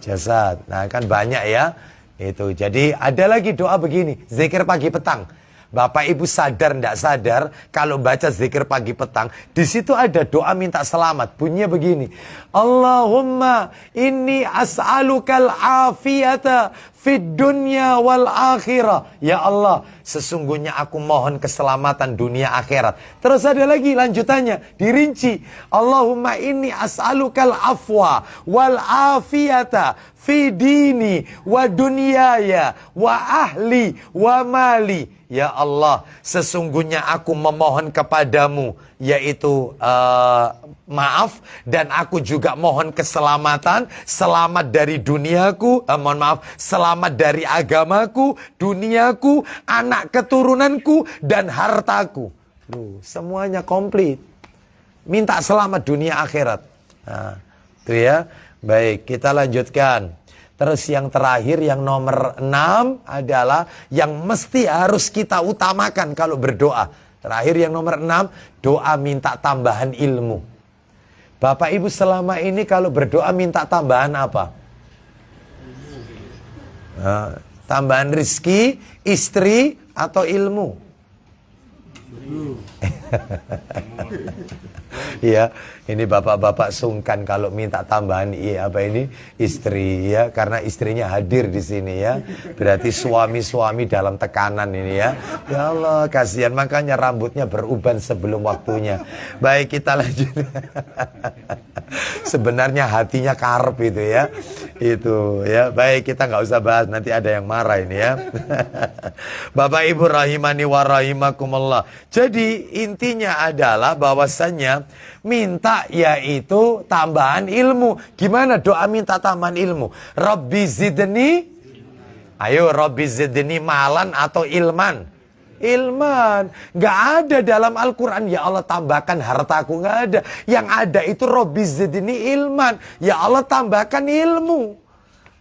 jasad. Nah, kan banyak ya. Itu. Jadi ada lagi doa begini, zikir pagi petang. Bapak Ibu sadar tidak sadar, kalau baca zikir pagi petang, di situ ada doa minta selamat. Bunyinya begini, Allahumma inni as'alukal afiyata fid dunya wal akhirah. Ya Allah, sesungguhnya aku mohon keselamatan dunia akhirat. Terus ada lagi lanjutannya, dirinci, Allahumma inni as'alukal afwa wal afiyata fi dini wa dunyaya wa ahli wa mali. Ya Allah, sesungguhnya aku memohon kepadamu, yaitu maaf, dan aku juga mohon keselamatan, selamat dari duniaku, mohon maaf, selamat dari agamaku, duniaku, anak keturunanku, dan hartaku. Semuanya komplit. Minta selamat dunia akhirat. Nah, itu ya. Baik, kita lanjutkan. Terus yang terakhir, yang nomor 6 adalah yang mesti harus kita utamakan kalau berdoa. Terakhir yang nomor 6, doa minta tambahan ilmu. Bapak Ibu selama ini kalau berdoa minta tambahan apa? Nah, tambahan rizki, istri, atau ilmu? Ya, ini bapak-bapak sungkan kalau minta tambahan istri ya, karena istrinya hadir di sini ya. Berarti suami-suami dalam tekanan ini ya. Ya Allah, kasihan, makanya rambutnya beruban sebelum waktunya. Baik, kita lanjut. Sebenarnya hatinya karep itu ya. Itu ya. Baik, kita nggak usah bahas, nanti ada yang marah ini ya. Bapak Ibu rahimani wa rahimakumullah. Jadi intinya adalah bahwasannya minta yaitu tambahan ilmu. Gimana doa minta tambahan ilmu? Rabbi zidni, ayo Rabbi zidni malan atau ilman? Ilman. Gak ada dalam Al-Quran ya Allah tambahkan hartaku, gak ada. Yang ada itu Rabbi zidni ilman, ya Allah tambahkan ilmu.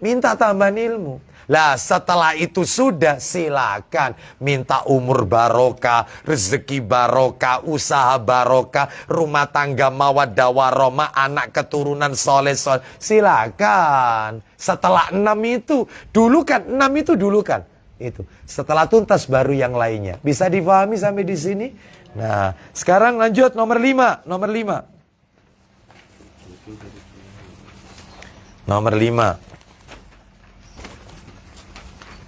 Minta tambahan ilmu. Lah setelah itu sudah silakan minta umur barokah, rezeki barokah, usaha barokah, rumah tangga mawaddah warahmah, anak keturunan soleh. Silakan. Setelah 6 itu dulu kan, 6 itu dulu kan. Itu. Setelah tuntas baru yang lainnya. Bisa dipahami sampai di sini? Nah, sekarang lanjut nomor 5, nomor 5. Nomor 5.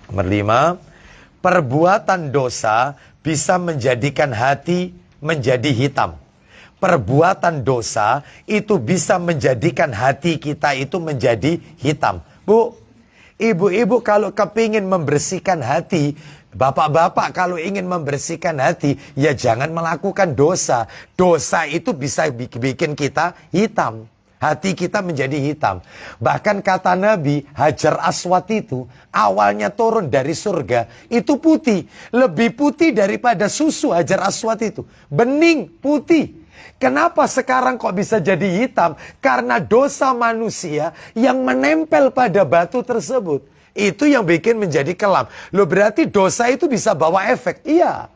Nomor 5, perbuatan dosa bisa menjadikan hati menjadi hitam. Perbuatan dosa itu bisa menjadikan hati kita itu menjadi hitam. Bu, ibu-ibu kalau kepingin membersihkan hati, bapak-bapak kalau ingin membersihkan hati, ya jangan melakukan dosa. Dosa itu bisa bikin kita hitam. Hati kita menjadi hitam. Bahkan kata Nabi, Hajar Aswad itu awalnya turun dari surga. Itu putih. Lebih putih daripada susu Hajar Aswad itu. Bening, putih. Kenapa sekarang kok bisa jadi hitam? Karena dosa manusia yang menempel pada batu tersebut. Itu yang bikin menjadi kelam. Loh berarti dosa itu bisa bawa efek? Iya.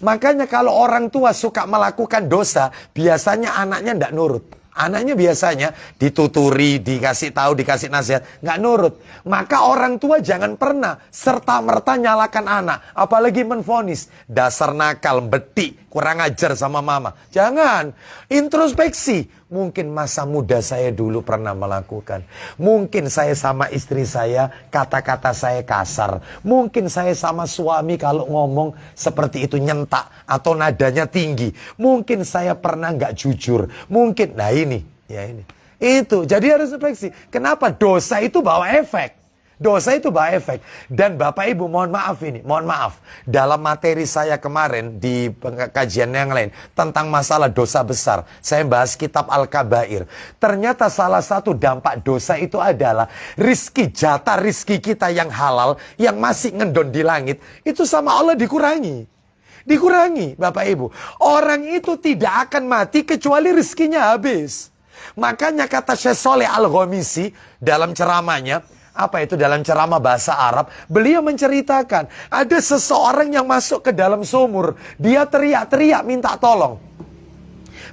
Makanya kalau orang tua suka melakukan dosa, biasanya anaknya tidak nurut. Anaknya biasanya dituturi, dikasih tahu, dikasih nasihat, nggak nurut. Maka orang tua jangan pernah serta-merta nyalakan anak. Apalagi menvonis, dasar nakal, betik, kurang ajar sama mama. Jangan, introspeksi. Mungkin masa muda saya dulu pernah melakukan. Mungkin saya sama istri saya, kata-kata saya kasar. Mungkin saya sama suami kalau ngomong seperti itu nyentak atau nadanya tinggi. Mungkin saya pernah nggak jujur. Mungkin, nah ini, ya ini. Itu, jadi harus refleksi. Kenapa? Dosa itu bawa efek. Dosa itu bawa efek. Dan Bapak Ibu mohon maaf ini, mohon maaf. Dalam materi saya kemarin di kajian yang lain tentang masalah dosa besar, saya bahas kitab Al-Kabair. Ternyata salah satu dampak dosa itu adalah rizki, jatah rizki kita yang halal, yang masih ngendon di langit, itu sama Allah dikurangi. Dikurangi Bapak Ibu. Orang itu tidak akan mati kecuali rizkinya habis. Makanya kata Syekh Sholeh Al-Ghamisi dalam ceramahnya, apa itu dalam ceramah bahasa Arab, beliau menceritakan ada seseorang yang masuk ke dalam sumur, dia teriak-teriak minta tolong.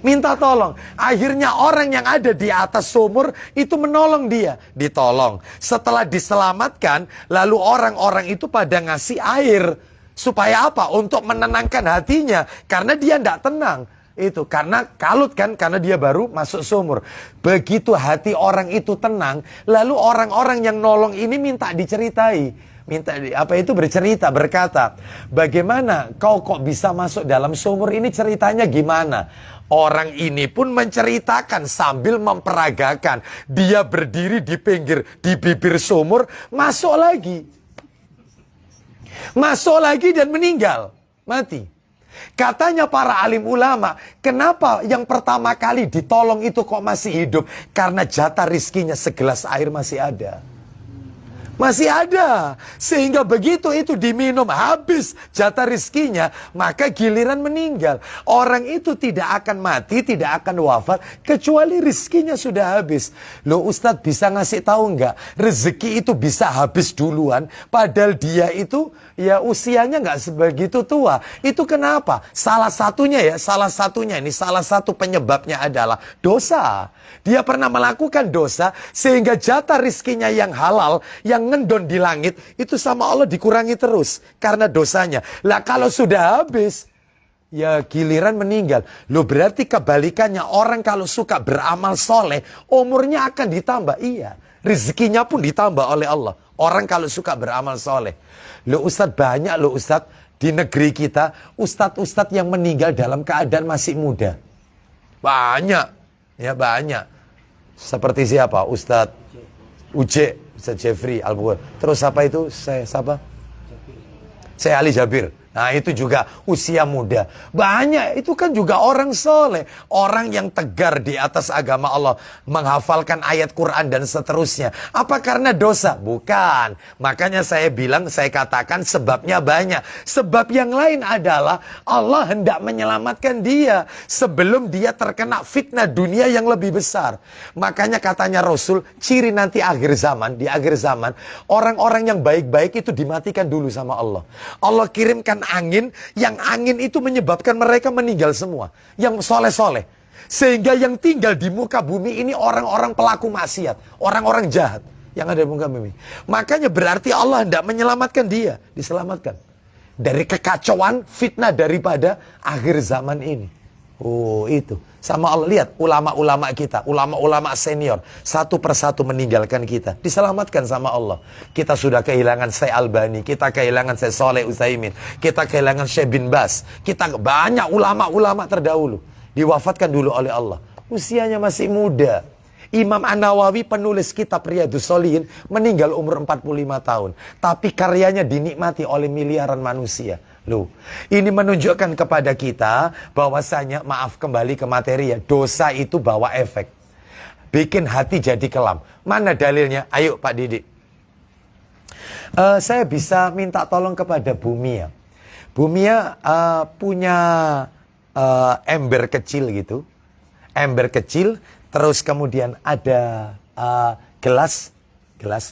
Minta tolong. Akhirnya orang yang ada di atas sumur itu menolong dia, ditolong. Setelah diselamatkan, lalu orang-orang itu pada ngasih air. Supaya apa? Untuk menenangkan hatinya, karena dia tidak tenang. Itu karena kalut kan, karena dia baru masuk sumur. Begitu hati orang itu tenang, lalu orang-orang yang nolong ini minta diceritai, bercerita, berkata, bagaimana kau kok bisa masuk dalam sumur ini, ceritanya gimana? Orang ini pun menceritakan sambil memperagakan. Dia berdiri di bibir sumur, masuk lagi dan meninggal. Mati. Katanya para alim ulama, kenapa yang pertama kali ditolong itu kok masih hidup? Karena jatah rizkinya segelas air masih ada. Masih ada. Sehingga begitu itu diminum habis jatah rizkinya, maka giliran meninggal. Orang itu tidak akan mati, tidak akan wafat, kecuali rizkinya sudah habis. Loh Ustadz bisa ngasih tahu nggak? Rezeki itu bisa habis duluan, padahal dia itu ya usianya nggak sebegitu tua. Itu kenapa? Salah satunya ini salah satu penyebabnya adalah dosa. Dia pernah melakukan dosa sehingga jatah rizkinya yang halal, yang ngendon di langit, itu sama Allah dikurangi terus karena dosanya. Lah kalau sudah habis, ya giliran meninggal. Loh berarti kebalikannya, orang kalau suka beramal soleh, umurnya akan ditambah. Iya, rezekinya pun ditambah oleh Allah. Orang kalau suka beramal soleh. Loh Ustadz, banyak loh Ustadz di negeri kita, ustadz-ustadz yang meninggal dalam keadaan masih muda. Banyak, ya banyak. Seperti siapa? Ustadz Uje, Ustadz Jeffrey Al-Bukhari. Terus apa itu? Siapa? Saya Ali Jabir. Nah itu juga usia muda. Banyak, itu kan juga orang soleh. Orang yang tegar di atas agama Allah. Menghafalkan ayat Quran dan seterusnya. Apa karena dosa? Bukan. Makanya saya bilang, saya katakan sebabnya banyak. Sebab yang lain adalah Allah hendak menyelamatkan dia. Sebelum dia terkena fitnah dunia yang lebih besar. Makanya katanya Rasul, ciri nanti akhir zaman, di akhir zaman, orang-orang yang baik-baik itu dimatikan dulu sama Allah. Allah kirimkan angin, yang angin itu menyebabkan mereka meninggal semua. Yang soleh-soleh. Sehingga yang tinggal di muka bumi ini orang-orang pelaku maksiat. Orang-orang jahat yang ada di muka bumi. Makanya berarti Allah hendak menyelamatkan dia. Diselamatkan. Dari kekacauan, fitnah daripada akhir zaman ini. Oh itu. Sama Allah, lihat ulama-ulama kita, ulama-ulama senior, satu persatu meninggalkan kita. Diselamatkan sama Allah. Kita sudah kehilangan Syekh Albani, kita kehilangan Syekh Saleh Utsaimin, kita kehilangan Syekh bin Bas. Kita banyak ulama-ulama terdahulu diwafatkan dulu oleh Allah. Usianya masih muda. Imam An-Nawawi penulis kitab Riyadhus Shalihin meninggal umur 45 tahun. Tapi karyanya dinikmati oleh miliaran manusia. Loh, ini menunjukkan kepada kita bahwasanya, maaf kembali ke materi ya, dosa itu bawa efek. Bikin hati jadi kelam. Mana dalilnya? Ayo Pak Didi. Saya bisa minta tolong kepada Bumia. Bumia punya ember kecil gitu. Ember kecil, terus kemudian ada gelas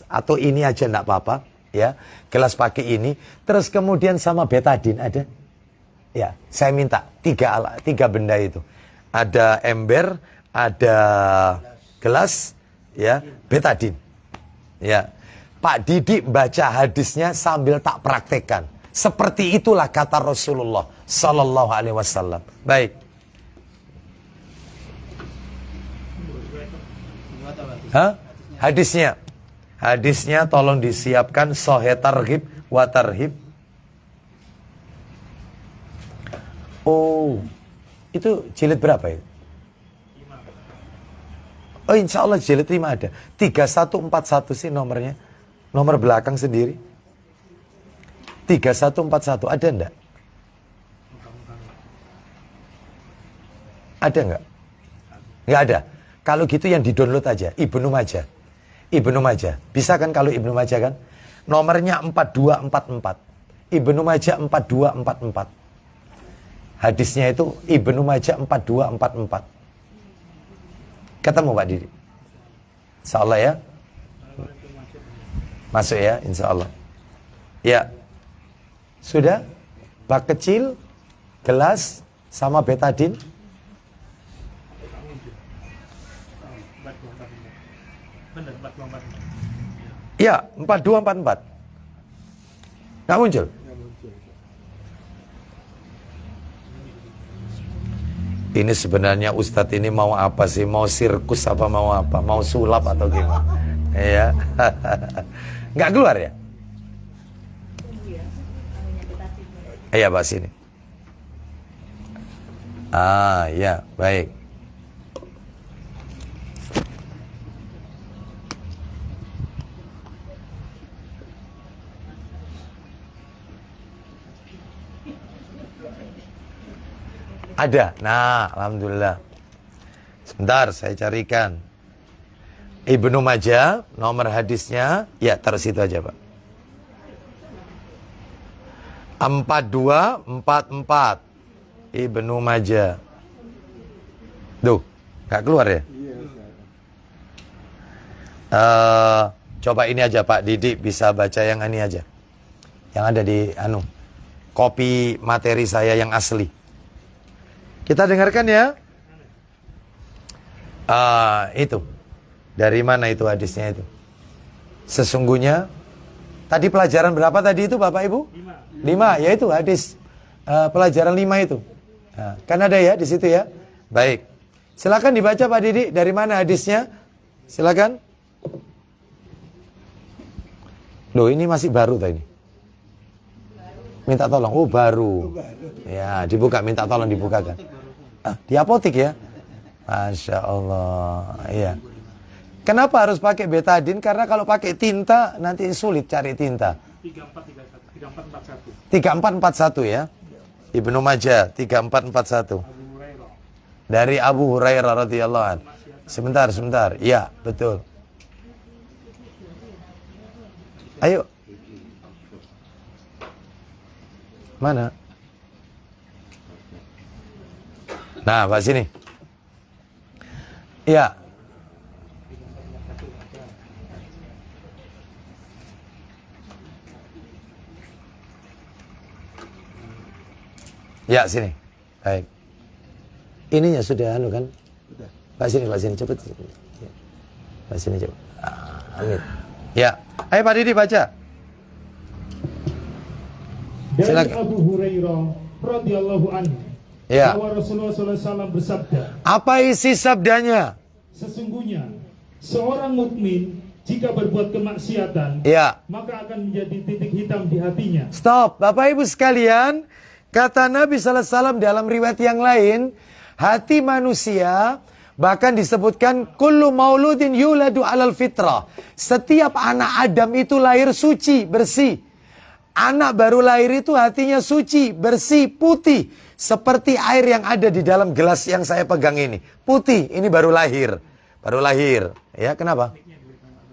atau ini aja enggak apa-apa. Ya, gelas pakai ini, terus kemudian sama betadin ada. Ya, saya minta tiga benda itu. Ada ember, ada gelas, ya, betadin. Ya, Pak Didi baca hadisnya sambil tak praktekkan. Seperti itulah kata Rasulullah Sallallahu Alaihi Wasallam. Baik. Hah? Hadisnya. Hadisnya tolong disiapkan Sahih Targhib wa Tarhib. Oh, itu jilid berapa ya? Oh insya Allah jilid 5 ada. 3141 sih nomornya. Nomor belakang sendiri. 3141 ada enggak? Ada enggak? Enggak ada. Kalau gitu yang di-download aja, Ibnu Majah. Ibnu Majah. Bisa kan kalau Ibnu Majah kan? Nomornya 4244. Ibnu Majah 4244. Hadisnya itu Ibnu Majah 4244. Ketemu Pak Didi? Insya Allah ya. Masuk ya, insya Allah. Ya. Sudah? Bak kecil, gelas, sama betadin. Ya, 4244. Nggak muncul? Ini sebenarnya Ustadz ini mau apa sih? Mau sirkus apa mau apa? Mau sulap atau gimana? Ya. Nggak keluar ya? Iya, Pak sini. Ah, ya, baik. Ada. Nah, alhamdulillah. Sebentar, saya carikan. Ibnu Majah, nomor hadisnya, ya taruh situ aja Pak. 4244 Ibnu Majah. Duh, gak keluar ya? Coba ini aja Pak Didik, bisa baca yang ini aja. Yang ada di kopi materi saya yang asli. Kita dengarkan ya. Itu. Dari mana itu hadisnya itu? Sesungguhnya tadi pelajaran berapa tadi itu Bapak Ibu? 5, yaitu hadis pelajaran 5 itu. Nah, kan ada ya di situ ya. Baik. Silakan dibaca Pak Didik, dari mana hadisnya? Silakan. Loh, ini masih baru tadi. Minta tolong. Oh, baru. Ya, dibuka, minta tolong dibukakan. Di apotik ya? Masya Allah. Iya. Kenapa harus pakai betadin? Karena kalau pakai tinta nanti sulit cari tinta. 3441 ya. Ibnu Majah 3441. Dari Abu Hurairah radhiyallahu anhu. Sebentar. Iya, betul. Ayo. Mana? Nah, Pak sini. Iya. Ya, sini. Baik. Ininya sudah kan? Pak sini, cepet. Pak sini cepet. Amin. Ya. Ayo Pak Didi baca. Dari Silakan. Abu Hurairah radhiyallahu anhu. Ya. Bahwa Rasulullah SAW bersabda, Apa isi sabdanya? sesungguhnya seorang mukmin jika berbuat kemaksiatan, Ya. maka akan menjadi titik hitam di hatinya. Stop, Bapak Ibu sekalian. Kata Nabi sallallahu alaihi wasallam dalam riwayat yang lain, hati manusia bahkan disebutkan kullu mauludin yuladu alal fitrah. Setiap anak Adam itu lahir suci, bersih. Anak baru lahir itu hatinya suci, bersih, putih. Seperti air yang ada di dalam gelas yang saya pegang ini. Putih, ini baru lahir. Baru lahir. Ya, kenapa?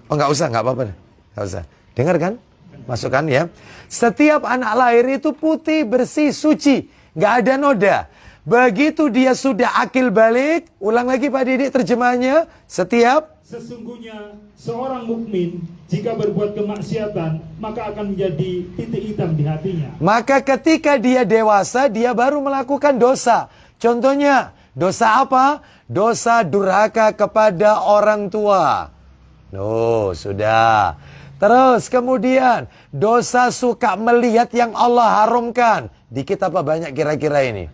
Oh, nggak usah, nggak apa-apa. Nggak usah. Dengar kan? Masukkan ya. Setiap anak lahir itu putih, bersih, suci. Nggak ada noda. Begitu dia sudah akil balik. Ulang lagi Pak Didik terjemahnya. Sesungguhnya seorang mukmin jika berbuat kemaksiatan, maka akan menjadi titik hitam di hatinya. Maka ketika dia dewasa, dia baru melakukan dosa. Contohnya, dosa apa? Dosa durhaka kepada orang tua. Oh, sudah. Terus kemudian, dosa suka melihat yang Allah haramkan. Dikit apa banyak kira-kira ini?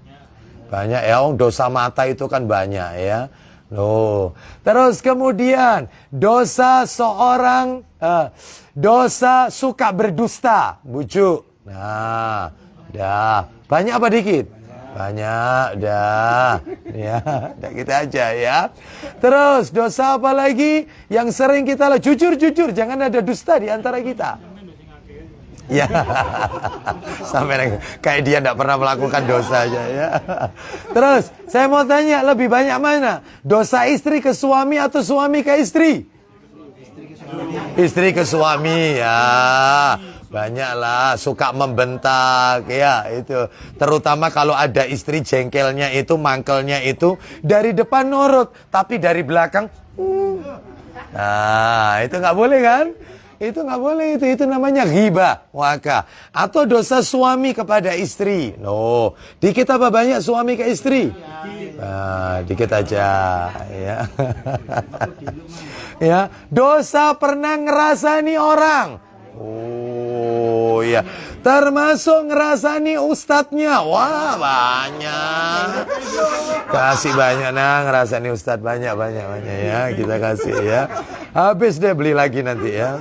Banyak ya, dosa mata itu kan banyak ya. Loh. Terus kemudian dosa seorang dosa suka berdusta, bujuk. Nah, dah. Banyak apa dikit? Banyak, dah. Ya, dah kita aja ya. Terus dosa apa lagi yang sering kita lakukan? Jujur, jangan ada dusta di antara kita. Ya, sampai kayak dia tidak pernah melakukan dosa aja ya. Terus saya mau tanya, lebih banyak mana? Dosa istri ke suami atau suami ke istri? Istri ke suami ya. Banyaklah suka membentak ya itu. Terutama kalau ada istri jengkelnya itu, mangkelnya itu dari depan nurut, tapi dari belakang. Nah, itu nggak boleh kan? Itu nggak boleh, itu namanya ghibah, waka. Atau dosa suami kepada istri. No, dikit apa banyak suami ke istri? Nah, dikit aja ya. Ya, dosa pernah ngerasani orang. Oh ya, termasuk ngerasani ustadznya. Wah, banyak. Kasih banyak nah, ngerasani ustadz banyak ya, kita kasih ya. Habis deh beli lagi nanti ya.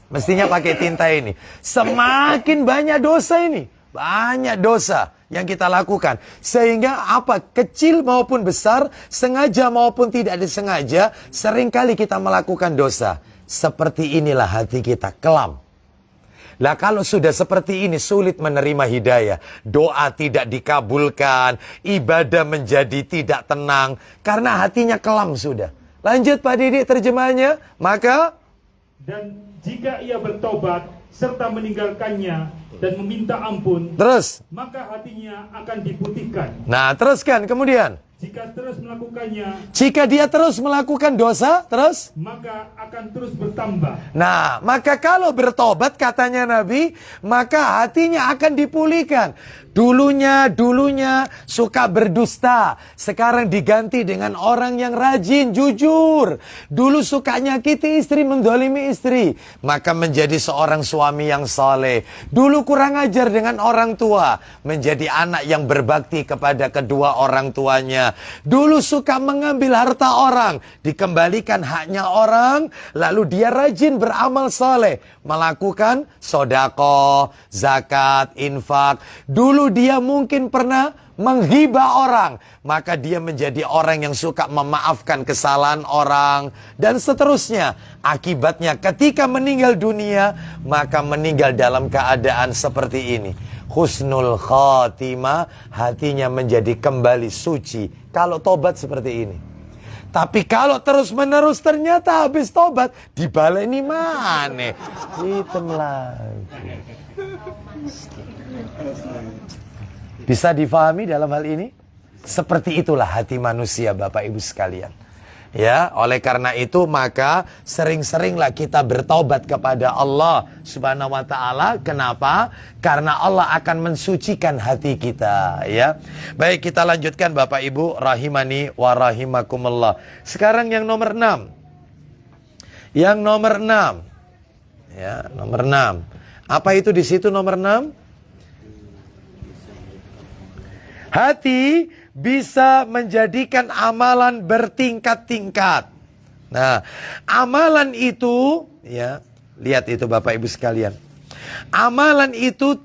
Mestinya pakai tinta ini. Semakin banyak dosa ini. Banyak dosa yang kita lakukan. Sehingga apa? Kecil maupun besar, sengaja maupun tidak disengaja, seringkali kita melakukan dosa. Seperti inilah hati kita, kelam. Lah kalau sudah seperti ini sulit menerima hidayah. Doa tidak dikabulkan, ibadah menjadi tidak tenang karena hatinya kelam sudah. Lanjut Pak Didik terjemahannya. Maka dan jika ia bertobat serta meninggalkannya dan meminta ampun, terus. maka hatinya akan diputihkan. Nah, teruskan kemudian. Jika terus melakukannya, Jika dia terus melakukan dosa, terus? maka akan terus bertambah. Nah, maka kalau bertobat katanya Nabi, maka hatinya akan dipulihkan. Dulunya suka berdusta, sekarang diganti dengan orang yang rajin, jujur. Dulu suka nyakiti istri, mendolimi istri, maka menjadi seorang suami yang soleh. Dulu kurang ajar dengan orang tua, menjadi anak yang berbakti kepada kedua orang tuanya. Dulu suka mengambil harta orang, dikembalikan haknya orang, lalu dia rajin beramal soleh, melakukan sodako, zakat, infak. Dulu dia mungkin pernah menghibah orang, maka dia menjadi orang yang suka memaafkan kesalahan orang, dan seterusnya. Akibatnya ketika meninggal dunia, maka meninggal dalam keadaan seperti ini. Husnul khatimah, hatinya menjadi kembali suci kalau tobat seperti ini. Tapi kalau terus-menerus ternyata habis tobat dibaleni mana? Hitam lagi. Bisa difahami dalam hal ini? Seperti itulah hati manusia Bapak Ibu sekalian. Ya, oleh karena itu maka sering-seringlah kita bertobat kepada Allah Subhanahu wa taala. Kenapa? Karena Allah akan mensucikan hati kita, ya. Baik, kita lanjutkan Bapak Ibu rahimani wa rahimakumullah. Sekarang yang nomor 6. Yang nomor 6. Ya, nomor 6. Apa itu di situ nomor 6? Hati bisa menjadikan amalan bertingkat-tingkat. Nah, amalan itu, ya, lihat itu Bapak Ibu sekalian. Amalan itu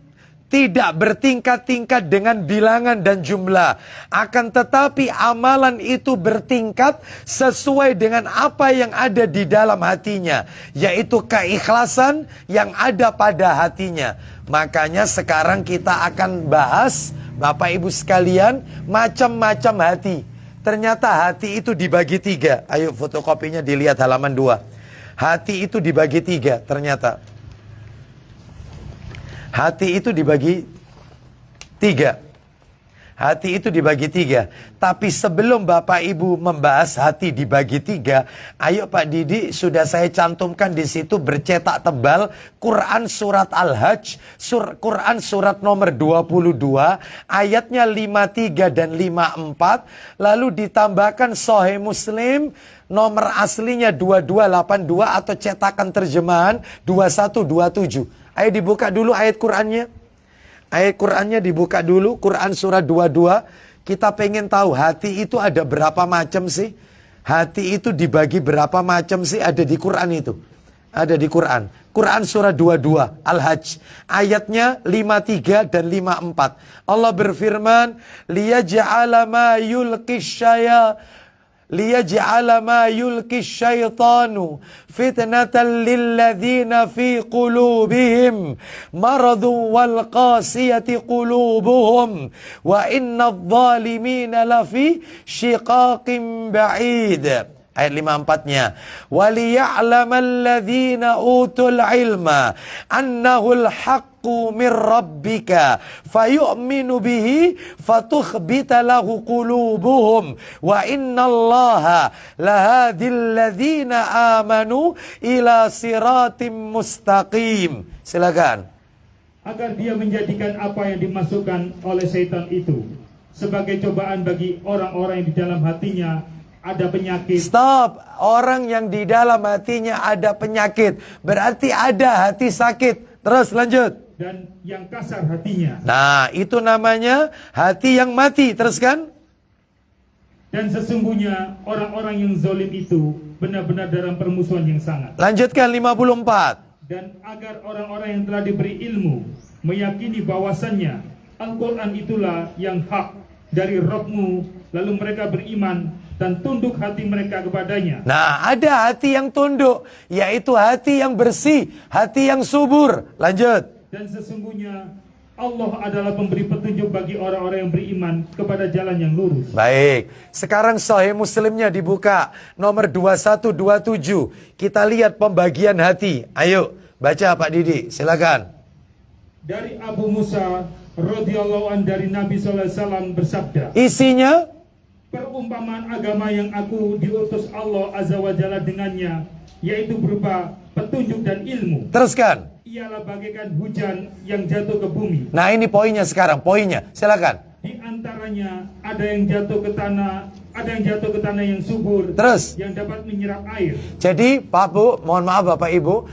tidak bertingkat-tingkat dengan bilangan dan jumlah. Akan tetapi amalan itu bertingkat sesuai dengan apa yang ada di dalam hatinya, yaitu keikhlasan yang ada pada hatinya. Makanya sekarang kita akan bahas Bapak Ibu sekalian, macam-macam hati. Ternyata hati itu dibagi 3. Ayo fotokopinya dilihat halaman 2. Hati itu dibagi 3 ternyata. Hati itu dibagi 3. Hati itu dibagi 3. Tapi sebelum Bapak Ibu membahas hati dibagi 3, ayo Pak Didi, sudah saya cantumkan di situ bercetak tebal Quran surat Al-Hajj, Quran surat nomor 22, ayatnya 53 dan 54, lalu ditambahkan Sahih Muslim nomor aslinya 2282 atau cetakan terjemahan 2127. Ayo dibuka dulu ayat Qurannya. Ayat Qurannya dibuka dulu, Quran surat 22. Kita pengen tahu hati itu ada berapa macam sih? Hati itu dibagi berapa macam sih ada di Quran itu? Ada di Quran. Quran surat 22, Al-Hajj. Ayatnya 53 dan 54. Allah berfirman, liyaj'ala ma yulqi syaitanu fitnatan lilladzina fi qulubihim maradu wal qasiyati qulubuhum wa innadh dhalimina lafi shiqaqin ba'id. Ayat 54-nya, waliya'lamal ladzina utul ilma annahul haqqu mir rabbika fayu'minu bihi fatukhbita lahu qulubuhum wa innallaha lahadil ladzina amanu ila siratim mustaqim. Silakan. Agar dia menjadikan apa yang dimasukkan oleh setan itu sebagai cobaan bagi orang-orang yang di dalam hatinya ada penyakit. Stop. Orang yang di dalam hatinya ada penyakit, berarti ada hati sakit. Terus lanjut. Dan yang kasar hatinya. Nah, itu namanya hati yang mati. Teruskan. Dan sesungguhnya orang-orang yang zalim itu benar-benar dalam permusuhan yang sangat. Lanjutkan 54. Dan agar orang-orang yang telah diberi ilmu meyakini bahwasannya Al-Quran itulah yang hak dari Rabbmu, lalu mereka beriman dan tunduk hati mereka kepadanya. Nah, ada hati yang tunduk, yaitu hati yang bersih, hati yang subur. Lanjut. Dan sesungguhnya Allah adalah pemberi petunjuk bagi orang-orang yang beriman kepada jalan yang lurus. Baik, sekarang Sahih Muslimnya dibuka, nomor 2127. Kita lihat pembagian hati. Ayo, baca Pak Didi, silakan. Dari Abu Musa radhiyallahu an dari Nabi sallallahu alaihi wasallam bersabda, Isinya, perumpamaan agama yang aku diutus Allah azza wa jalla dengannya, yaitu berupa petunjuk dan ilmu, teruskan. ialah bagaikan hujan yang jatuh ke bumi. Nah, ini poinnya sekarang, poinnya. Silakan. Di antaranya ada yang jatuh ke tanah, yang subur, Terus. yang dapat menyerap air. Jadi, Pak Bu, mohon maaf Bapak Ibu,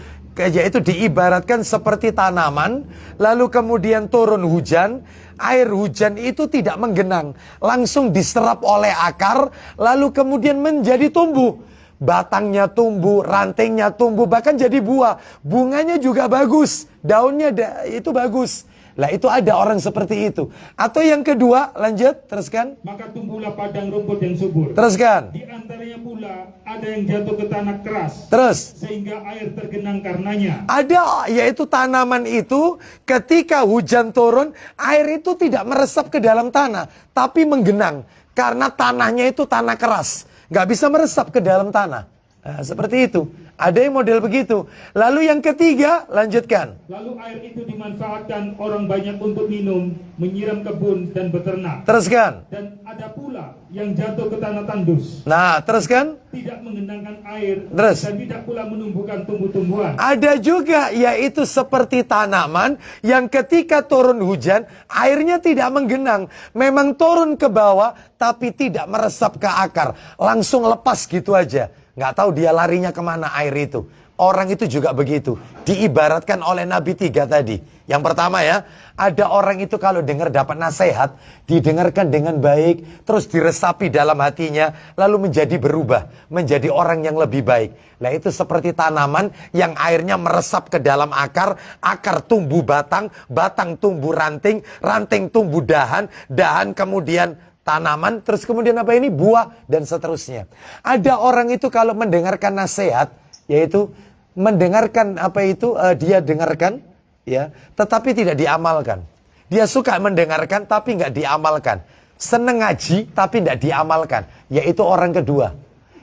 yaitu diibaratkan seperti tanaman, lalu kemudian turun hujan, air hujan itu tidak menggenang, langsung diserap oleh akar, lalu kemudian menjadi tumbuh. Batangnya tumbuh, rantingnya tumbuh, bahkan jadi buah. Bunganya juga bagus, daunnya itu bagus. Lah itu ada orang seperti itu. Atau yang kedua, lanjut, teruskan. Maka tumbuhlah padang rumput yang subur. Teruskan. Di antaranya pula ada yang jatuh ke tanah keras. Terus. Sehingga air tergenang karenanya. Ada, yaitu tanaman itu ketika hujan turun, air itu tidak meresap ke dalam tanah, tapi menggenang. Karena tanahnya itu tanah keras. Nggak bisa meresap ke dalam tanah. Nah, seperti itu. Ada yang model begitu. Lalu yang ketiga, lanjutkan. Lalu air itu dimanfaatkan orang banyak untuk minum, menyiram kebun dan beternak. Teruskan. Dan ada pula yang jatuh ke tanah tandus. Nah, teruskan. Tidak mengenangkan air. Terus. Dan tidak pula menumbuhkan tumbuh-tumbuhan. Ada juga, yaitu seperti tanaman yang ketika turun hujan, airnya tidak menggenang. Memang turun ke bawah, tapi tidak meresap ke akar. Langsung lepas gitu aja. Nggak tahu dia larinya kemana air itu. Orang itu juga begitu. Diibaratkan oleh Nabi 3 tadi. Yang pertama ya, ada orang itu kalau dengar dapat nasihat, didengarkan dengan baik, terus diresapi dalam hatinya, lalu menjadi berubah, menjadi orang yang lebih baik. Nah itu seperti tanaman yang airnya meresap ke dalam akar, akar tumbuh batang, batang tumbuh ranting, ranting tumbuh dahan, dahan kemudian tanaman, terus kemudian apa ini? Buah, dan seterusnya. Ada orang itu kalau mendengarkan nasihat, yaitu mendengarkan apa itu, dia dengarkan, ya, tetapi tidak diamalkan. Dia suka mendengarkan, tapi nggak diamalkan. Seneng ngaji, tapi nggak diamalkan. Yaitu orang kedua.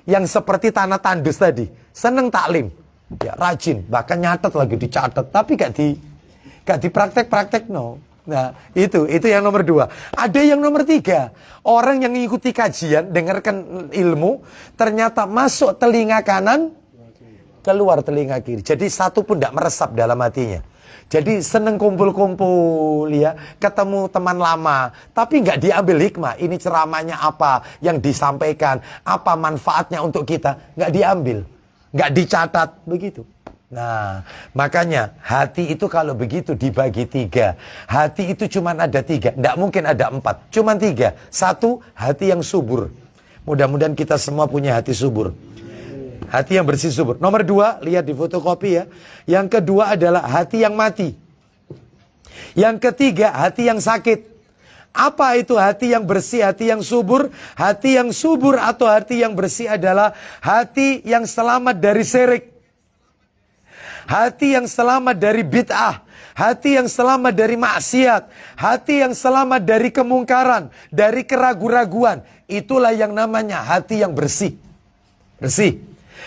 Yang seperti tanah tandus tadi. Seneng taklim, ya, rajin, bahkan nyatet lagi, dicatat, tapi nggak dipraktek-praktek, no. Nah, itu yang nomor 2. Ada yang nomor 3. Orang yang mengikuti kajian, dengarkan ilmu, ternyata masuk telinga kanan, keluar telinga kiri. Jadi satu pun tidak meresap dalam hatinya. Jadi seneng kumpul-kumpul ya, ketemu teman lama, tapi nggak diambil hikmah. Ini ceramahnya apa yang disampaikan, apa manfaatnya untuk kita, nggak diambil, nggak dicatat, begitu. Nah, makanya hati itu kalau begitu dibagi 3. Hati itu cuma ada 3, tidak mungkin ada 4, cuma 3. 1, hati yang subur. Mudah-mudahan kita semua punya hati subur. Hati yang bersih subur. Nomor 2, lihat di fotokopi ya. Yang kedua adalah hati yang mati. Yang ketiga, hati yang sakit. Apa itu hati yang bersih, hati yang subur? Hati yang subur atau hati yang bersih adalah hati yang selamat dari syirik. Hati yang selamat dari bid'ah, hati yang selamat dari maksiat, hati yang selamat dari kemungkaran, dari keraguan-raguan. Itulah yang namanya hati yang bersih. Bersih.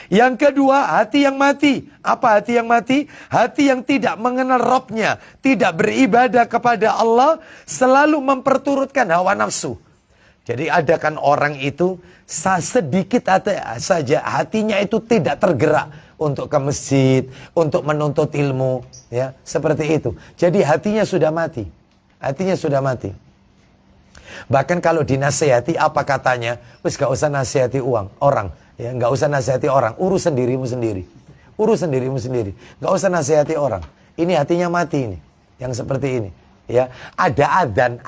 Yang kedua, hati yang mati. Apa hati yang mati? Hati yang tidak mengenal Rabbnya, tidak beribadah kepada Allah, selalu memperturutkan hawa nafsu. Jadi ada kan orang itu sedikit saja hatinya itu tidak tergerak untuk ke masjid, untuk menuntut ilmu, ya, seperti itu. Jadi hatinya sudah mati. Hatinya sudah mati. Bahkan kalau dinasehati apa katanya? Wis gak usah nasihati orang, ya, gak usah nasihati orang, urus sendirimu sendiri. Urus sendirimu sendiri. Gak usah nasihati orang. Ini hatinya mati ini, yang seperti ini. Ya, ada adzan,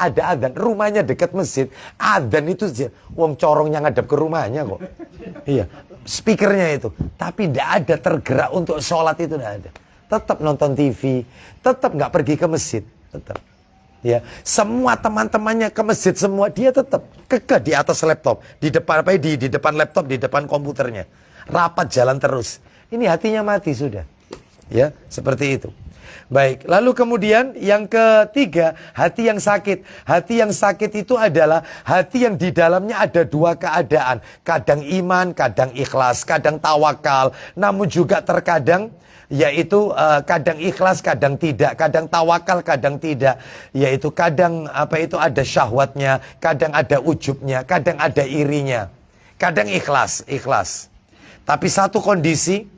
rumahnya dekat masjid, adzan itu wong corongnya ngadep ke rumahnya kok. Iya, speakernya itu, tapi tidak ada tergerak untuk sholat, itu tidak ada. Tetap nonton TV, tetap nggak pergi ke masjid, tetap. Ya, semua teman-temannya ke masjid semua, dia tetap kekeh di atas laptop, di depan di depan laptop, di depan komputernya. Rapat jalan terus. Ini hatinya mati sudah. Ya, seperti itu. Baik, lalu kemudian yang ketiga, hati yang sakit. Hati yang sakit itu adalah hati yang di dalamnya ada dua keadaan. Kadang iman, kadang ikhlas, kadang tawakal. Namun juga terkadang yaitu kadang ikhlas, kadang tidak, kadang tawakal, kadang tidak. Yaitu kadang ada syahwatnya, kadang ada ujubnya, kadang ada irinya. Kadang ikhlas. Tapi satu kondisi,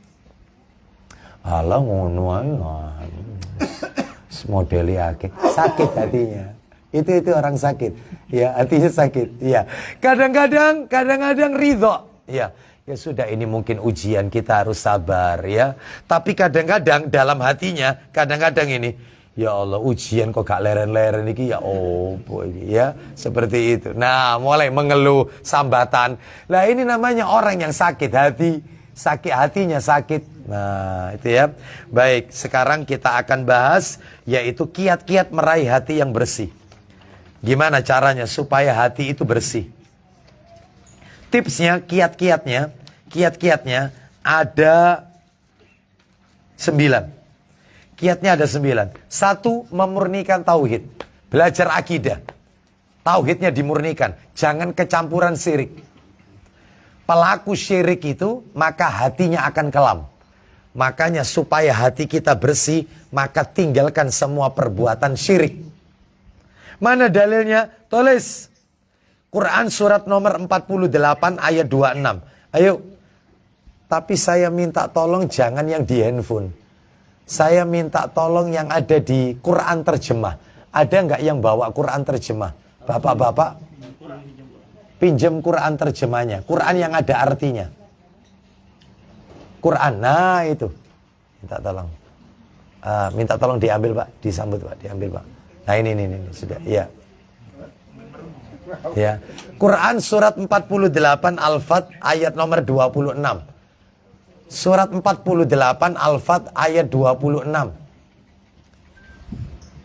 halah ngono ae. Modeli akeh sakit hatinya. Itu orang sakit. Ya, hatinya sakit. Ya. Kadang-kadang ridho. Ya. Ya sudah, ini mungkin ujian, kita harus sabar ya. Tapi kadang-kadang dalam hatinya ini, ya Allah, ujian kok gak leren-leren iki ya opo iki ya, seperti itu. Nah, mulai mengeluh, sambatan. Lah ini namanya orang yang sakit hati. Hatinya sakit. Nah, itu ya. Baik, sekarang kita akan bahas yaitu kiat-kiat meraih hati yang bersih. Gimana caranya supaya hati itu bersih? Tipsnya, kiat-kiatnya ada 9. Kiatnya ada 9. 1, memurnikan tauhid. Belajar akidah. Tauhidnya dimurnikan. Jangan kecampuran syirik. Pelaku syirik itu, maka hatinya akan kelam. Makanya supaya hati kita bersih, maka tinggalkan semua perbuatan syirik. Mana dalilnya? Tulis. Quran surat nomor 48 ayat 26. Ayo. Tapi saya minta tolong jangan yang di handphone. Saya minta tolong yang ada di Quran terjemah. Ada nggak yang bawa Quran terjemah? Bapak-bapak, pinjam Quran terjemahnya. Quran yang ada artinya. Quran, nah itu. Minta tolong diambil Pak, disambut Pak, diambil Pak. Nah ini sudah, iya. Ya. Quran surat 48 Al-Fat ayat nomor 26. Surat 48 Al-Fat ayat 26.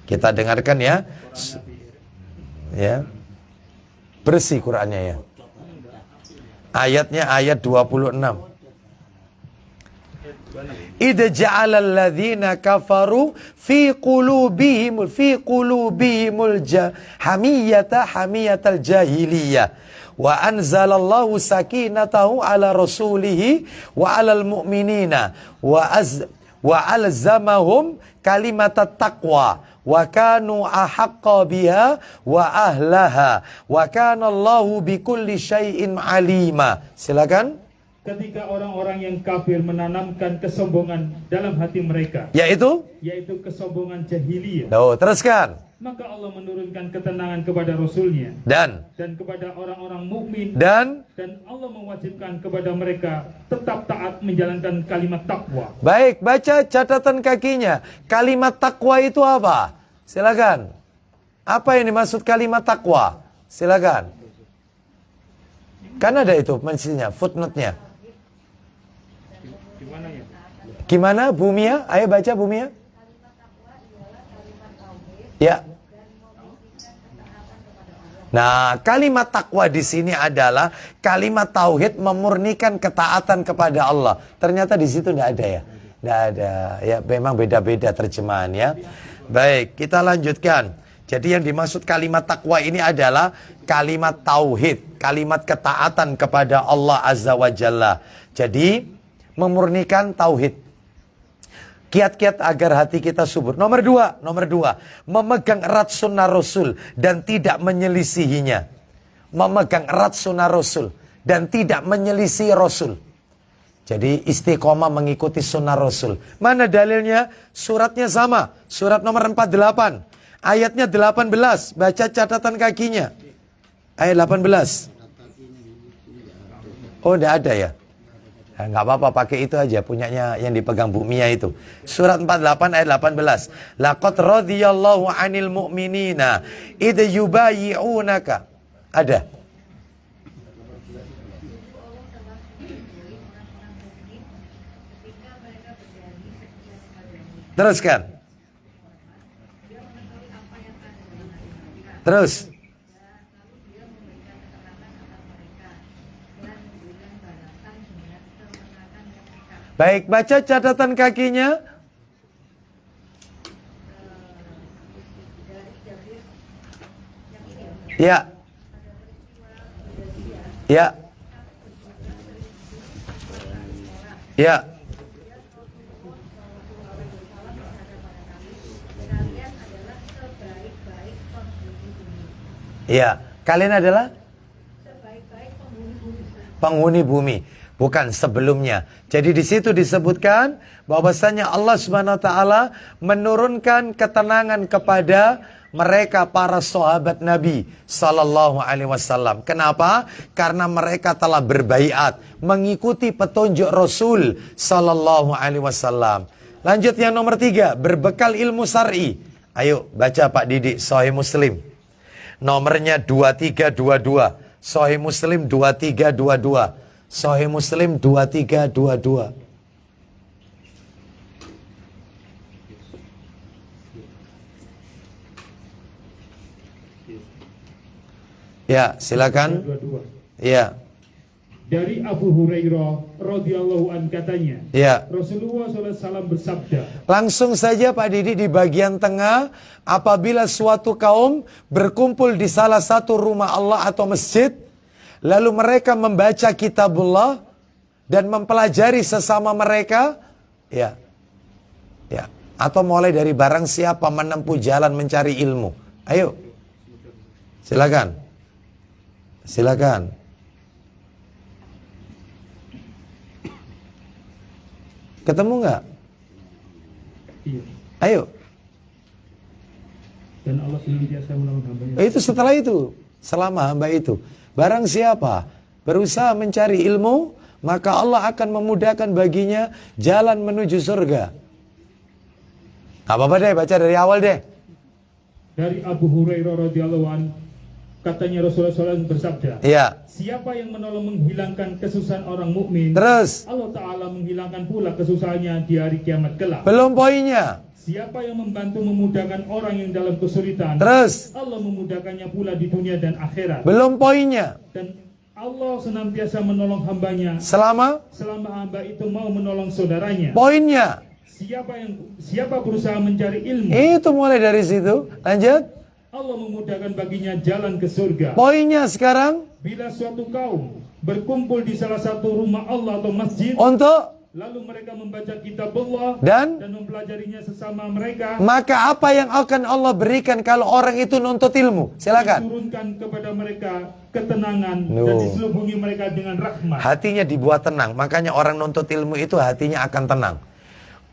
Kita dengarkan ya. Ya. Bersih Qurannya ya. Ayatnya ayat 26. Idza ja'ala alladhina kafaru fi qulubihimul hamiyatal jahiliyah wa anzalallahu sakinatahu ala rasulihi wa alal mu'minina wa alzamahum kalimatat taqwa wa kanu ahaqqa biha wa ahlaha wa kana Allahu bikulli syai'in alima. Silakan. Ketika orang-orang yang kafir menanamkan kesombongan dalam hati mereka, yaitu kesombongan jahiliyah. Teruskan. Maka Allah menurunkan ketenangan kepada Rasulnya dan kepada orang-orang mukmin dan Allah mewajibkan kepada mereka tetap taat menjalankan kalimat takwa. Baik, baca catatan kakinya. Kalimat takwa itu apa? Silakan. Apa yang dimaksud kalimat takwa? Silakan. Kan ada itu mensinya, footnote-nya. Gimana Bu Mia? Ayo baca Bu Mia. Ya. Nah, kalimat takwa di sini adalah kalimat tauhid memurnikan ketaatan kepada Allah. Ternyata di situ tidak ada ya. Tidak ada. Ya, memang beda-beda terjemahan ya. Baik, kita lanjutkan. Jadi yang dimaksud kalimat takwa ini adalah kalimat tauhid, kalimat ketaatan kepada Allah Azza wa Jalla. Jadi memurnikan tauhid. Kiat-kiat agar hati kita subur. Nomor dua, memegang erat sunnah Rasul dan tidak menyelisihinya. Memegang erat sunnah Rasul dan tidak menyelisih Rasul. Jadi istiqomah mengikuti sunnah Rasul. Mana dalilnya? Suratnya sama. Surat nomor 48. Ayatnya 18. Baca catatan kakinya. Ayat 18. Oh, tidak ada ya? Nah, nggak apa-apa, pakai itu aja, punyanya yang dipegang Bu Mia itu. Surat 48 ayat 18. Laqad radhiyallahu 'anil mu'minina idh yubayyi'unaka. Ada. Teruskan. Terus. Baik, baca catatan kakinya. Ya. Ya. Ya. Ya, kalian adalah penghuni bumi, bukan sebelumnya. Jadi di situ disebutkan bahwasanya Allah Subhanahu wa taala menurunkan ketenangan kepada mereka para sahabat Nabi sallallahu alaihi wasallam. Kenapa? Karena mereka telah berbaiat mengikuti petunjuk Rasul sallallahu alaihi wasallam. Lanjut yang nomor 3, berbekal ilmu syar'i. Ayo baca Pak Didik, Sahih Muslim. Nomornya 2322. Sahih Muslim 2322. Sahih Muslim 2322. Ya, silakan. Ya. Dari Abu Hurairah radhiyallahu an katanya, Ya. Rasulullah SAW bersabda, Langsung saja Pak Didi di bagian tengah, apabila suatu kaum berkumpul di salah satu rumah Allah atau masjid, lalu mereka membaca kitabullah dan mempelajari sesama mereka, ya. Ya, atau mulai dari barang siapa menempuh jalan mencari ilmu. Ayo. Silakan. Silakan. Ketemu nggak? iya, Ayo. dan Allah senantiasa menolong hambanya. Itu setelah itu, selama hamba itu, barang siapa berusaha mencari ilmu, maka Allah akan memudahkan baginya jalan menuju surga. Gak apa-apa deh, baca dari awal deh. Dari Abu Hurairah radhiyallahu an, katanya Rasulullah SAW bersabda, Iya. siapa yang menolong menghilangkan kesusahan orang mukmin, Terus, Allah Ta'ala menghilangkan pula kesusahannya di hari kiamat kelak. belum poinnya. Siapa yang membantu memudahkan orang yang dalam kesulitan, Terus, Allah memudahkannya pula di dunia dan akhirat. belum poinnya. Dan Allah senantiasa menolong hambanya Selama selama hamba itu mau menolong saudaranya. poinnya. Siapa berusaha mencari ilmu, Itu mulai dari situ. Lanjut. Allah memudahkan baginya jalan ke surga. Poinnya sekarang Bila suatu kaum berkumpul di salah satu rumah Allah atau masjid, untuk lalu mereka membaca kitab Allah dan mempelajarinya sesama mereka, maka apa yang akan Allah berikan kalau orang itu nuntut ilmu? Silakan. turunkan kepada mereka ketenangan No. dan diselubungi mereka dengan rahmat. Hatinya dibuat tenang. Makanya orang nuntut ilmu itu hatinya akan tenang.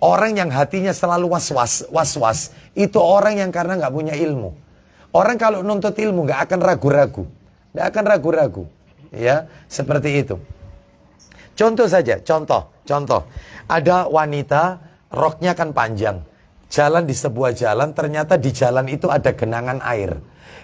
Orang yang hatinya selalu was-was, itu orang yang karena nggak punya ilmu. Orang kalau nuntut ilmu nggak akan ragu-ragu, nggak akan ragu-ragu, ya seperti itu. Contoh saja, contoh. Ada wanita, roknya kan panjang, jalan di sebuah jalan, ternyata di jalan itu ada genangan air.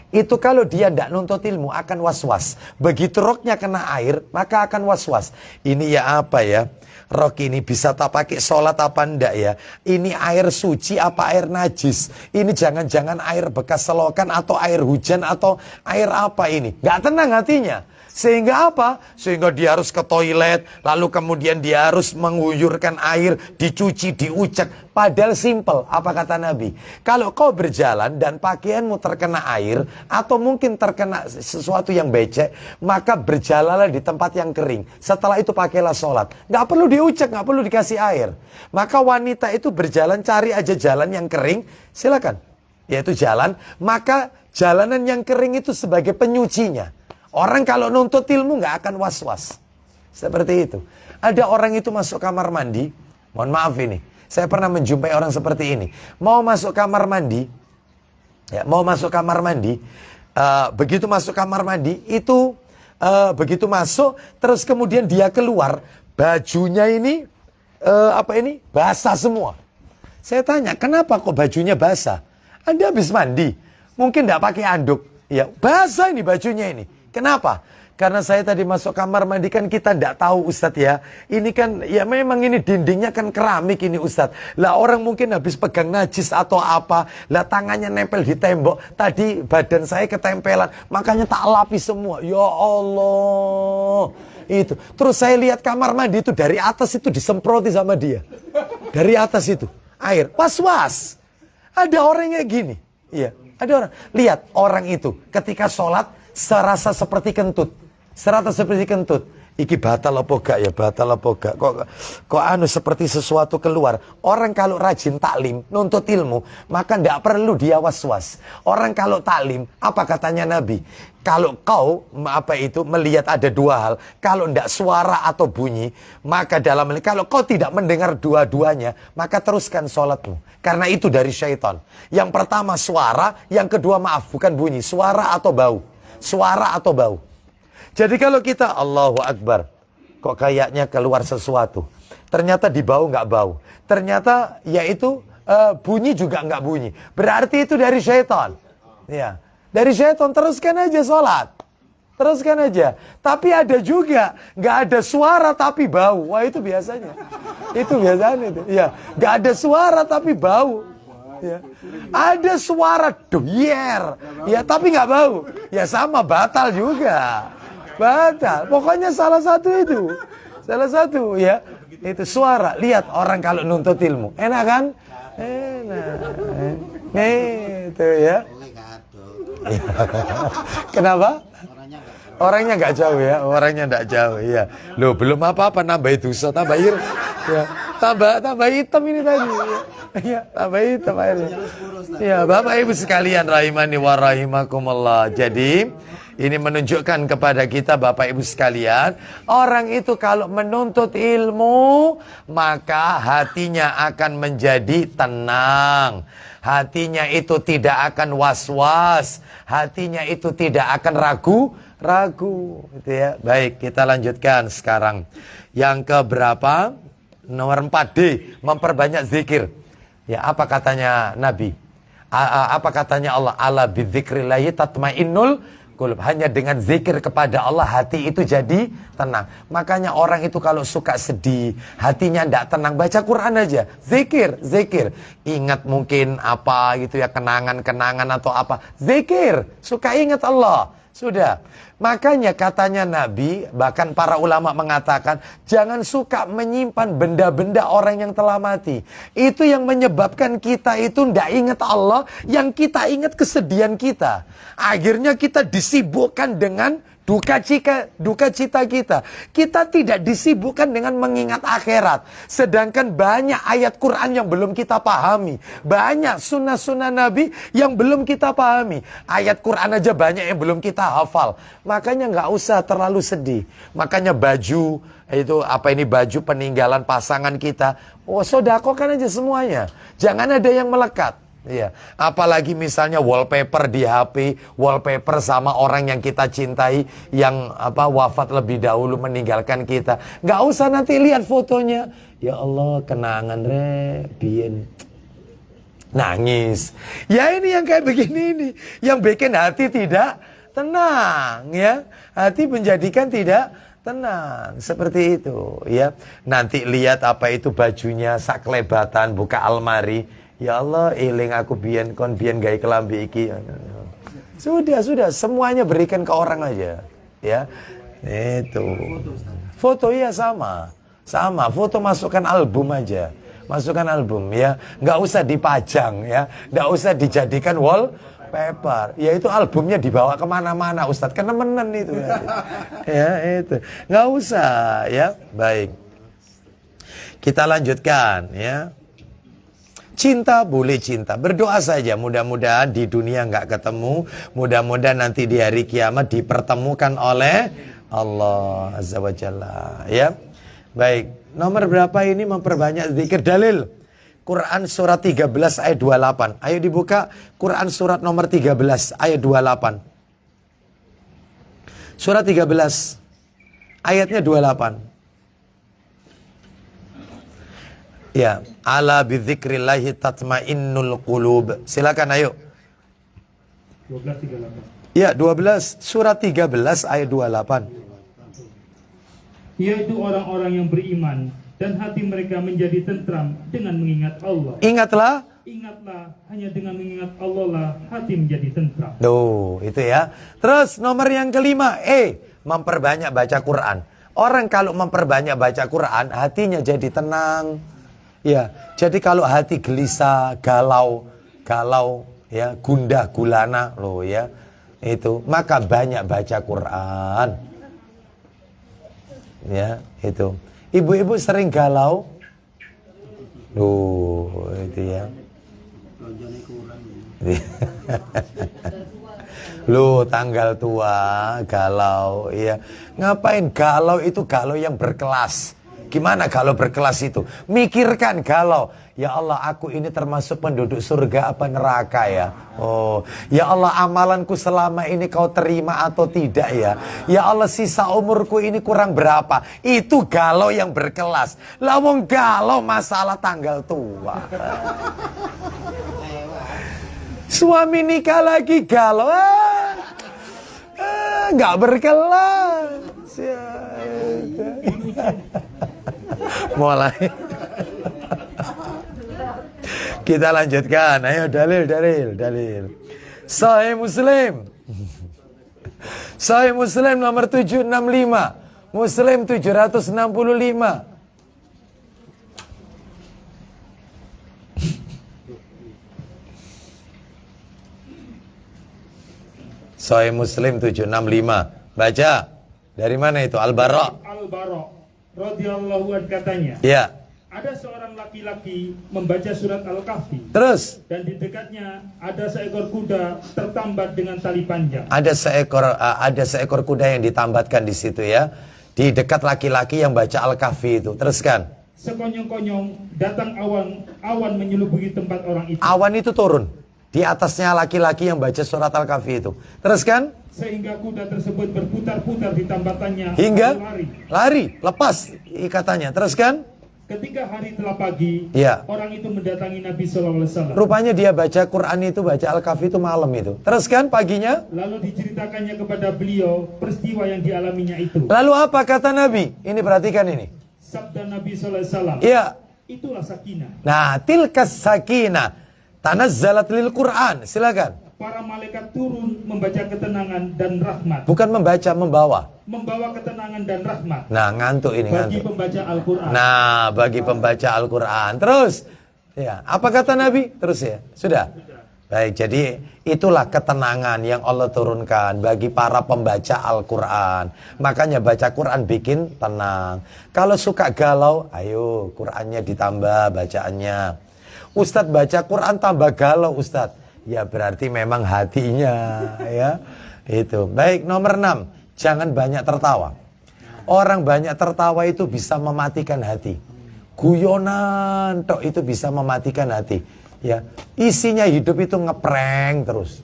Itu kalau dia tidak nuntut ilmu akan was-was. Begitu roknya kena air, maka akan was-was. Ini ya apa ya? Rok ini bisa tak pakai sholat apa enggak ya? Ini air suci apa air najis? Ini jangan-jangan air bekas selokan atau air hujan atau air apa ini? Nggak tenang hatinya. Sehingga apa? Sehingga dia harus ke toilet, lalu kemudian dia harus mengguyurkan air, dicuci, diucek. Padahal simple, apa kata Nabi? Kalau kau berjalan dan pakaianmu terkena air, atau mungkin terkena sesuatu yang becek, maka berjalanlah di tempat yang kering. Setelah itu pakailah sholat. Nggak perlu diucek, nggak perlu dikasih air. Maka wanita itu berjalan, cari aja jalan yang kering, silakan. Yaitu jalan, maka jalanan yang kering itu sebagai penyucinya. Orang kalau nuntut ilmu nggak akan was-was. Seperti itu. Ada orang itu masuk kamar mandi. Mohon maaf ini. Saya pernah menjumpai orang seperti ini. Mau masuk kamar mandi. Ya, mau masuk kamar mandi. Begitu masuk kamar mandi. Itu begitu masuk. Terus kemudian dia keluar. Bajunya ini. Basah semua. Saya tanya, kenapa kok bajunya basah? Anda habis mandi. Mungkin nggak pakai anduk. Ya, basah ini bajunya ini. Kenapa? Karena saya tadi masuk kamar mandi kan kita tidak tahu Ustadz ya. Ini kan ya memang ini dindingnya kan keramik ini Ustadz. Lah orang mungkin habis pegang najis atau apa. Lah tangannya nempel di tembok. Tadi badan saya ketempelan. Makanya tak lapis semua. Ya Allah. Itu. Terus saya lihat kamar mandi itu dari atas itu disemproti sama dia. Dari atas itu. Air. Was-was. Ada orang yang gini. Iya. Ada orang. Lihat orang itu ketika sholat serasa seperti kentut. Serata seperti kentut. Iki batal apa gak ya? Batal apa gak? Kok anu seperti sesuatu keluar. Orang kalau rajin taklim, nuntut ilmu, maka tidak perlu dia was-was. Orang kalau taklim, apa katanya Nabi? Kalau kau melihat ada dua hal, kalau tidak suara atau bunyi, maka kalau kau tidak mendengar dua-duanya, maka teruskan sholatmu. Karena itu dari syaitan. Yang pertama suara, yang kedua bukan bunyi, suara atau bau. Suara atau bau. Jadi kalau kita Allahu Akbar, kok kayaknya keluar sesuatu. Ternyata di bau nggak bau. Ternyata yaitu bunyi juga nggak bunyi. Berarti itu dari syaitan. Ya, dari syaitan. Teruskan aja sholat. Teruskan aja. Tapi ada juga nggak ada suara tapi bau. Wah itu biasanya. Itu biasanya itu. Ya, nggak ada suara tapi bau. Ya. Ada suara doyer. Ya tapi nggak bau. Ya sama batal juga. Batal. Pokoknya salah satu itu. Salah satu ya. Itu suara. Lihat orang kalau nuntut ilmu. Enak kan? Enak. Itu ya. Kenapa? Orangnya nggak jauh ya. Orangnya nggak jauh ya. Loh belum apa-apa nambah dosa, tambah ya. Tambah hitam ini tadi. Ya, tambah hitam airnya. Ya, Bapak Ibu sekalian rahimani wa rahimakumullah. Jadi ini menunjukkan kepada kita Bapak Ibu sekalian, orang itu kalau menuntut ilmu, maka hatinya akan menjadi tenang. Hatinya itu tidak akan was-was. Hatinya itu tidak akan ragu. Gitu ya. Baik, kita lanjutkan sekarang. Yang keberapa? Nomor 4D, memperbanyak zikir. Ya, apa katanya Nabi? Apa katanya Allah? Ala bidzikrillahi tatmainnul qulub. Hanya dengan zikir kepada Allah hati itu jadi tenang. Makanya orang itu kalau suka sedih, hatinya tidak tenang, baca Quran aja. Zikir. Ingat mungkin apa gitu ya, kenangan-kenangan atau apa. Zikir, suka ingat Allah. Sudah. Makanya katanya Nabi, bahkan para ulama mengatakan, jangan suka menyimpan benda-benda orang yang telah mati. Itu yang menyebabkan kita itu tidak ingat Allah, yang kita ingat kesedihan kita. Akhirnya kita disibukkan dengan duka cita kita. Kita tidak disibukkan dengan mengingat akhirat. Sedangkan banyak ayat Quran yang belum kita pahami. Banyak sunnah-sunnah Nabi yang belum kita pahami. Ayat Quran aja banyak yang belum kita hafal. Makanya nggak usah terlalu sedih. Makanya baju, baju peninggalan pasangan kita. Oh, sodakokan aja semuanya. Jangan ada yang melekat. Iya, apalagi misalnya wallpaper di HP, wallpaper sama orang yang kita cintai yang wafat lebih dahulu meninggalkan kita. Nggak usah nanti lihat fotonya. Ya Allah, kenangan bien. Nangis. Ya ini yang kayak begini ini, yang bikin hati tidak tenang ya. Hati menjadikan tidak tenang, seperti itu ya. Nanti lihat apa itu bajunya saklebatan, buka almari. Ya Allah, eling aku biyen gawe kelambi iki. Sudah, semuanya berikan ke orang aja. Ya. Itu. Foto ya sama. Foto masukkan album aja. Masukkan album ya. Nggak usah dipajang ya. Nggak usah dijadikan wallpaper. Ya itu albumnya dibawa kemana-mana Ustadz. Kenemenan itu ya. Ya itu. Nggak usah ya. Baik. Kita lanjutkan ya. Cinta boleh cinta, berdoa saja, mudah-mudahan di dunia nggak ketemu, mudah-mudahan nanti di hari kiamat dipertemukan oleh Allah Azza wa Jalla ya. Baik, nomor berapa ini memperbanyak zikir? Dalil Quran surat 13 ayat 28. Ayo dibuka Quran surat nomor 13 ayat 28. Surat 13 ayatnya 28. Ya, ala bidzikrillahi tatmainnul qulub. Silakan ayo. 12:38. Ya, 12 surat 13 ayat 28. Yaitu orang-orang yang beriman dan hati mereka menjadi tentram dengan mengingat Allah. Ingatlah. Ingatlah, hanya dengan mengingat Allah lah hati menjadi tentram. Tuh, itu ya. Terus nomor yang kelima, memperbanyak baca Quran. Orang kalau memperbanyak baca Quran, hatinya jadi tenang. Ya, jadi kalau hati gelisah, galau, ya, gundah gulana loh ya. Itu, maka banyak baca Quran. Ya, itu. Ibu-ibu sering galau? Loh, itu ya. Lu tanggal tua galau, iya. Ngapain galau? Itu galau yang berkelas. Gimana galau berkelas itu? Mikirkan galau. Ya Allah, aku ini termasuk penduduk surga apa neraka ya? Oh, ya Allah, amalanku selama ini kau terima atau tidak ya? Ya Allah, sisa umurku ini kurang berapa? Itu galau yang berkelas. Lah wong galau masalah tanggal tua. Suami nikah lagi galau, nggak berkelas. Mulai. Kita lanjutkan. Ayo dalil. Sahih Muslim. Sahih Muslim nomor 765. Muslim 765. Sahih Muslim 765. Baca. Dari mana itu? Al-Bara. Al-Bara radhiyallahu anhu katanya. Ya. Ada seorang laki-laki membaca surat Al-Kahfi. Terus Dan di dekatnya ada seekor kuda tertambat dengan tali panjang. ada seekor kuda yang ditambatkan di situ ya. Di dekat laki-laki yang baca Al-Kahfi itu. Teruskan. Sekonyong-konyong datang awan menyelubuhi tempat orang itu. Awan itu turun di atasnya laki-laki yang baca surat Al-Kahfi itu. Teruskan. Sehingga kuda tersebut berputar-putar di tambatannya. Hingga lalu lari, lepas ikatannya. Teruskan. Ketika hari telah pagi, Ya. orang itu mendatangi Nabi SAW. Rupanya dia baca Quran itu, baca Al-Kahfi itu malam itu. Teruskan paginya. Lalu diceritakannya kepada beliau peristiwa yang dialaminya itu. Lalu apa kata Nabi? Ini perhatikan ini. Sabda Nabi SAW. Iya. Itulah sakinah. Nah, tilkas sakinah tanazzalat lil Quran. Silakan. Para malaikat turun membaca ketenangan dan rahmat. Bukan membaca, membawa. Membawa ketenangan dan rahmat. Nah, ngantuk ini, Bagi ngantuk. pembaca Al-Quran. Nah, bagi pembaca Al-Quran. Terus, ya, apa kata Nabi? Terus ya, sudah. Baik, jadi itulah ketenangan yang Allah turunkan bagi para pembaca Al-Quran. Makanya baca Quran bikin tenang. Kalau suka galau, ayo Qurannya ditambah bacaannya. Ustadz baca Quran tambah galau, Ustadz. Ya berarti memang hatinya ya. Itu. Baik, nomor 6. Jangan banyak tertawa. Orang banyak tertawa itu bisa mematikan hati. Guyonan tok itu bisa mematikan hati. Ya, isinya hidup itu ngeprank terus.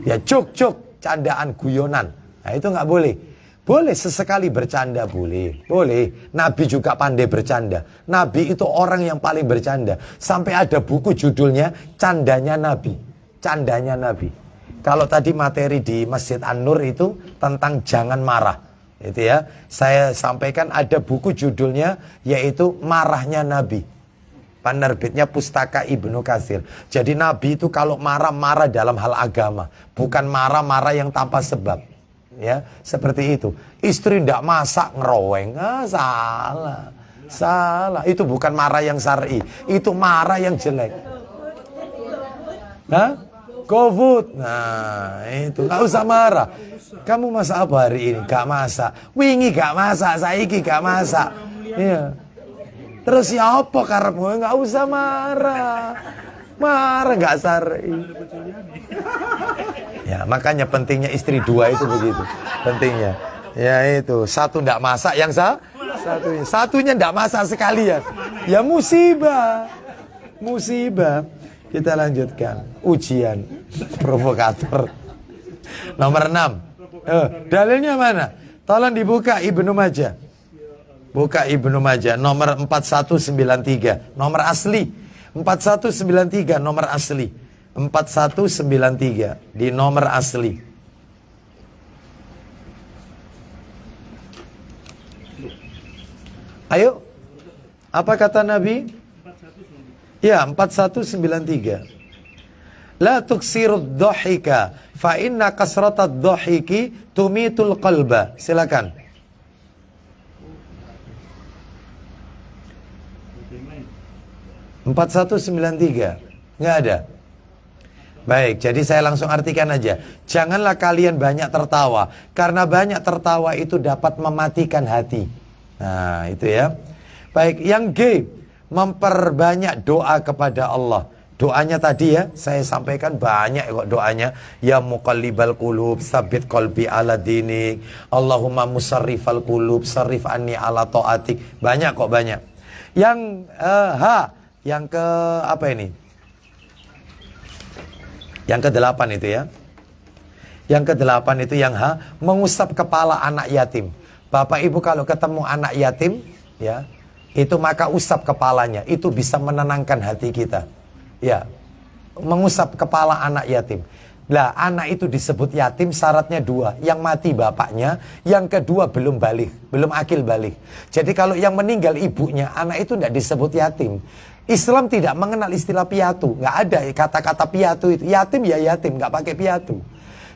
Ya, cuk, candaan guyonan. Nah, itu nggak boleh. Boleh sesekali bercanda, boleh. Nabi juga pandai bercanda. Nabi itu orang yang paling bercanda. Sampai ada buku judulnya Candanya Nabi. Candanya Nabi. Kalau tadi materi di Masjid An-Nur itu tentang jangan marah. Itu ya. Saya sampaikan ada buku judulnya yaitu Marahnya Nabi. Penerbitnya Pustaka Ibnu Katsir. Jadi Nabi itu kalau marah-marah dalam hal agama, bukan marah-marah yang tanpa sebab. Ya, seperti itu. Istri ndak masak ngeroweng, salah. Itu bukan marah yang syar'i, itu marah yang jelek. Hah? GoFood. Nah, itu nggak usah marah. Kamu masak apa hari ini? Gak masak. Wingi gak masak, saiki gak masak. Iya. Terus ya apa karepmu? Nggak usah marah. Marah nggak syar'i. Ya, makanya pentingnya istri dua itu begitu. Pentingnya. Ya itu, satu ndak masak yang satunya ndak masak sekalian. Ya musibah. Kita lanjutkan. Ujian provokator. Nomor 6. Dalilnya mana? Tolong dibuka Ibnu Majah. Buka Ibnu Majah nomor 4193, nomor asli. 4193 nomor asli. 4193 di nomor asli. Ayo, apa kata Nabi? Ya, 4193. La tuksirud dhahika fa inna kasratad dhahiki tumitul qalba. Silakan. Empat satu sembilan tiga. Nggak ada. Baik, jadi saya langsung artikan aja. Janganlah kalian banyak tertawa, karena banyak tertawa itu dapat mematikan hati. Nah, itu ya. Baik, yang G, memperbanyak doa kepada Allah. Doanya tadi ya, saya sampaikan banyak kok doanya. Ya muqallibal qulub, sabit qalbi ala dinik. Allahumma musarrifal qulub, sarrif anni ala ta'atik. Banyak kok, banyak. Yang H, yang ke apa ini? Yang ke-8 itu ya. Yang ke-8 itu yang H, mengusap kepala anak yatim. Bapak Ibu kalau ketemu anak yatim ya, itu maka usap kepalanya, itu bisa menenangkan hati kita. Ya, mengusap kepala anak yatim. Lah, anak itu disebut yatim syaratnya 2. Yang mati bapaknya, yang kedua belum balik, belum akil balik. Jadi kalau yang meninggal ibunya, anak itu tidak disebut yatim. Islam tidak mengenal istilah piatu, nggak ada kata-kata piatu itu. Yatim ya yatim, nggak pakai piatu.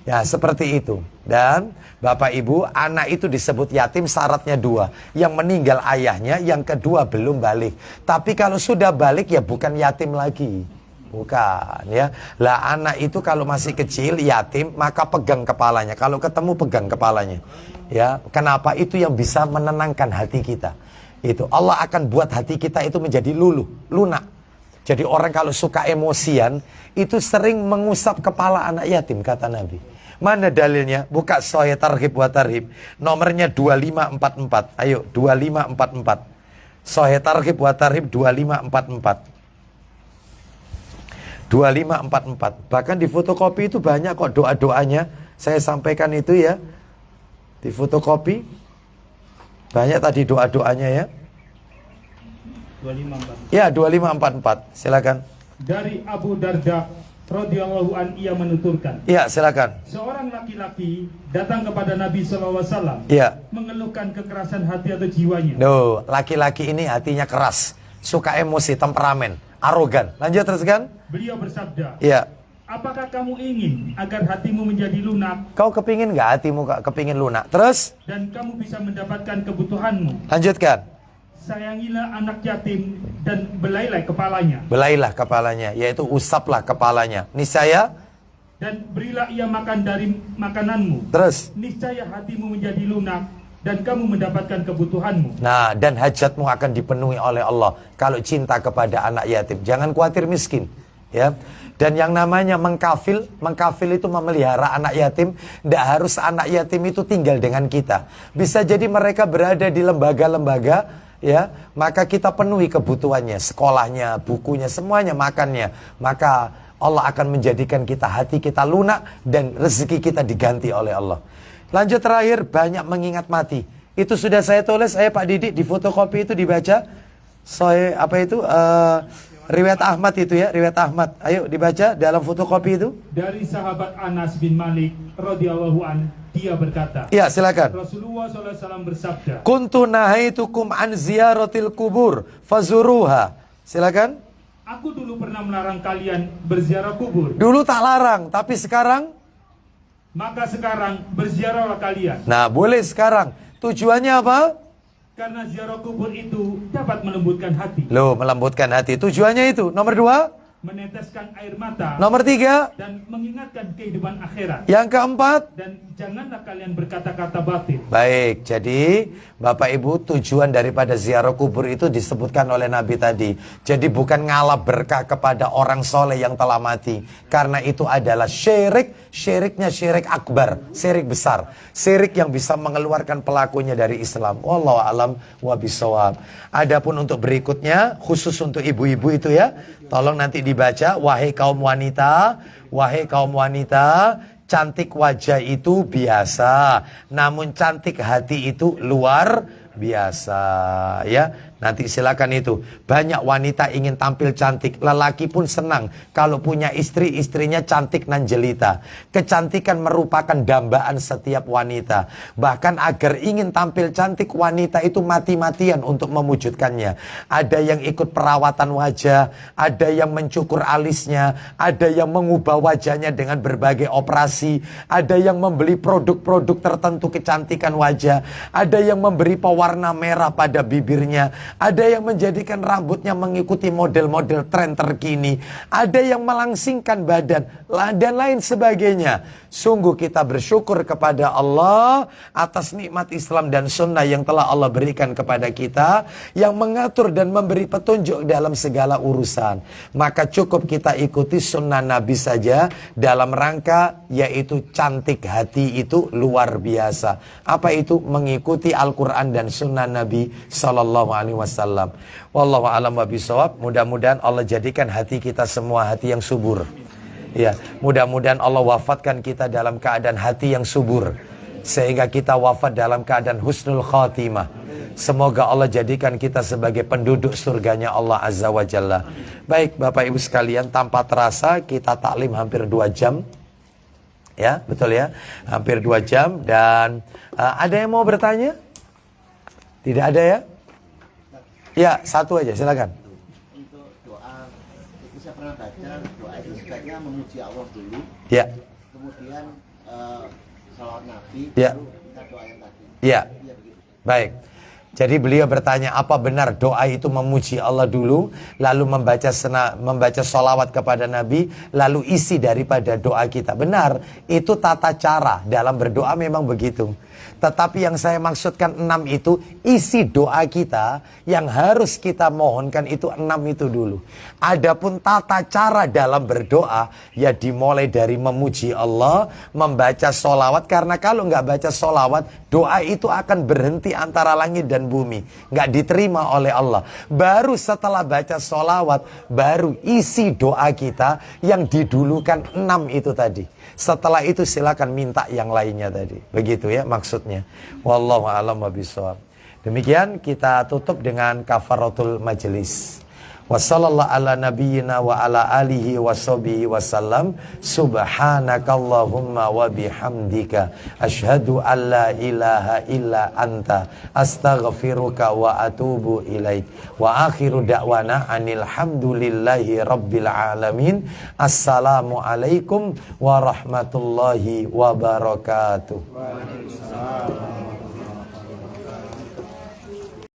Ya seperti itu. Dan Bapak Ibu, anak itu disebut yatim syaratnya 2. Yang meninggal ayahnya, yang kedua belum balik. Tapi kalau sudah balik ya bukan yatim lagi. Bukan ya. Lah anak itu kalau masih kecil yatim, maka pegang kepalanya. Kalau ketemu pegang kepalanya. Ya, kenapa? Itu yang bisa menenangkan hati kita. Itu Allah akan buat hati kita itu menjadi luluh, lunak. Jadi orang kalau suka emosian itu sering mengusap kepala anak yatim, kata Nabi. Mana dalilnya? Buka Sahih Targhib wa Tarhib, nomornya 2544. Ayo 2544. Sahih Targhib wa Tarhib 2544. 2544. Bahkan di fotokopi itu banyak kok doa-doanya. Saya sampaikan itu ya. Di fotokopi banyak tadi doa-doanya ya. 2544. Ya, 2544. Silakan. Dari Abu Darda radhiyallahu an, ia menuturkan. Ya, silakan. Seorang laki-laki datang kepada Nabi SAW, Ya. mengeluhkan kekerasan hati atau jiwanya. No, laki-laki ini hatinya keras, suka emosi, temperamen, arogan. Lanjut teruskan. Beliau bersabda, Ya. apakah kamu ingin agar hatimu menjadi lunak Kau kepingin nggak hatimu kepingin lunak? Terus dan kamu bisa mendapatkan kebutuhanmu? lanjutkan. Sayangilah anak yatim dan belailah kepalanya. Belailah kepalanya, yaitu usaplah kepalanya. Niscaya. Dan berilah ia makan dari makananmu. Terus. Niscaya hatimu menjadi lunak dan kamu mendapatkan kebutuhanmu. Nah, dan hajatmu akan dipenuhi oleh Allah kalau cinta kepada anak yatim. Jangan khawatir miskin, ya. Dan yang namanya mengkafil itu memelihara anak yatim. Tidak harus anak yatim itu tinggal dengan kita. Bisa jadi mereka berada di lembaga-lembaga, ya. Maka kita penuhi kebutuhannya, sekolahnya, bukunya, semuanya, makannya. Maka Allah akan menjadikan kita, hati kita lunak dan rezeki kita diganti oleh Allah. Lanjut terakhir, banyak mengingat mati. Itu sudah saya tulis, Pak Didik, di fotokopi itu dibaca. Saya apa itu? Riwayat Ahmad itu ya, riwayat Ahmad. Ayo dibaca dalam fotokopi itu. Dari sahabat Anas bin Malik radhiyallahu an, dia berkata. Iya, silakan. Rasulullah SAW bersabda. Kuntu nahaitukum an ziyaratil kubur fazuruha. Silakan. Aku dulu pernah melarang kalian berziarah kubur. Dulu tak larang, tapi sekarang? Maka sekarang berziarahlah kalian. Nah, boleh sekarang. Tujuannya apa? Karena ziarah kubur itu dapat melembutkan hati. Loh, melembutkan hati. Tujuannya itu. Nomor 2? Meneteskan air mata. Nomor 3? Dan mengingatkan kehidupan akhirat. Yang keempat? Dan janganlah kalian berkata-kata batil. Baik, jadi Bapak Ibu, tujuan daripada ziarah kubur itu disebutkan oleh Nabi tadi. Jadi bukan ngalap berkah kepada orang soleh yang telah mati. Karena itu adalah syirik. Syiriknya syirik akbar, syirik besar. Syirik yang bisa mengeluarkan pelakunya dari Islam. Wallahu a'lam wa bishawab. Adapun untuk berikutnya, khusus untuk ibu-ibu itu ya, tolong nanti dibaca. Wahai kaum wanita, cantik wajah itu biasa, namun cantik hati itu luar biasa ya. Nanti silakan itu. Banyak wanita ingin tampil cantik, lelaki pun senang kalau punya istri, istrinya cantik nan jelita. Kecantikan merupakan dambaan setiap wanita. Bahkan agar ingin tampil cantik, wanita itu mati-matian untuk mewujudkannya. Ada yang ikut perawatan wajah, ada yang mencukur alisnya, ada yang mengubah wajahnya dengan berbagai operasi, ada yang membeli produk-produk tertentu kecantikan wajah, ada yang memberi pewarna merah pada bibirnya, ada yang menjadikan rambutnya mengikuti model-model tren terkini, ada yang melangsingkan badan, dan lain sebagainya. Sungguh kita bersyukur kepada Allah atas nikmat Islam dan sunnah yang telah Allah berikan kepada kita, yang mengatur dan memberi petunjuk dalam segala urusan. Maka cukup kita ikuti sunnah Nabi saja dalam rangka yaitu cantik hati itu luar biasa. Apa itu? Mengikuti Al-Quran dan sunnah Nabi Sallallahu Alaihi Wasallam. Wallahu a'lam bishawab. Mudah-mudahan Allah jadikan hati kita semua hati yang subur. Ya, mudah-mudahan Allah wafatkan kita dalam keadaan hati yang subur, sehingga kita wafat dalam keadaan husnul khatimah. Semoga Allah jadikan kita sebagai penduduk surganya Allah Azza wa Jalla. Baik Bapak Ibu sekalian, tanpa terasa kita taklim hampir 2 jam. Ya, betul ya, hampir 2 jam. Dan ada yang mau bertanya? Tidak ada ya? Ya, satu aja, silakan. Untuk doa, itu saya pernah baca doa itu sebaiknya memuji Allah dulu. Ya. Kemudian salawat Nabi, Ya. baru kita doa yang tadi. Ya. Iya begitu. Baik. Jadi beliau bertanya, apa benar doa itu memuji Allah dulu, lalu membaca sholawat kepada Nabi, lalu isi daripada doa kita. Benar, itu tata cara dalam berdoa memang begitu. Tetapi yang saya maksudkan 6 itu, isi doa kita yang harus kita mohonkan itu 6 itu dulu. Adapun tata cara dalam berdoa, ya dimulai dari memuji Allah, membaca sholawat. Karena kalau nggak baca sholawat, doa itu akan berhenti antara langit dan bumi, nggak diterima oleh Allah. Baru setelah baca sholawat, baru isi doa kita yang didulukan 6 itu tadi. Setelah itu silakan minta yang lainnya tadi. Begitu ya maksudnya. Wallahu a'lam bishawab. Demikian kita tutup dengan kafaratul majelis. Wassallallahu ala nabiyyina wa ala alihi wa sahbihi wasallam. Subhanakallahumma wa bihamdika asyhadu an la ilaha illa anta astaghfiruka wa atubu ilaik. Wa akhiru da'wana anil hamdulillahi rabbil alamin. Assalamualaikum warahmatullahi wabarakatuh. Waalaikumsalam.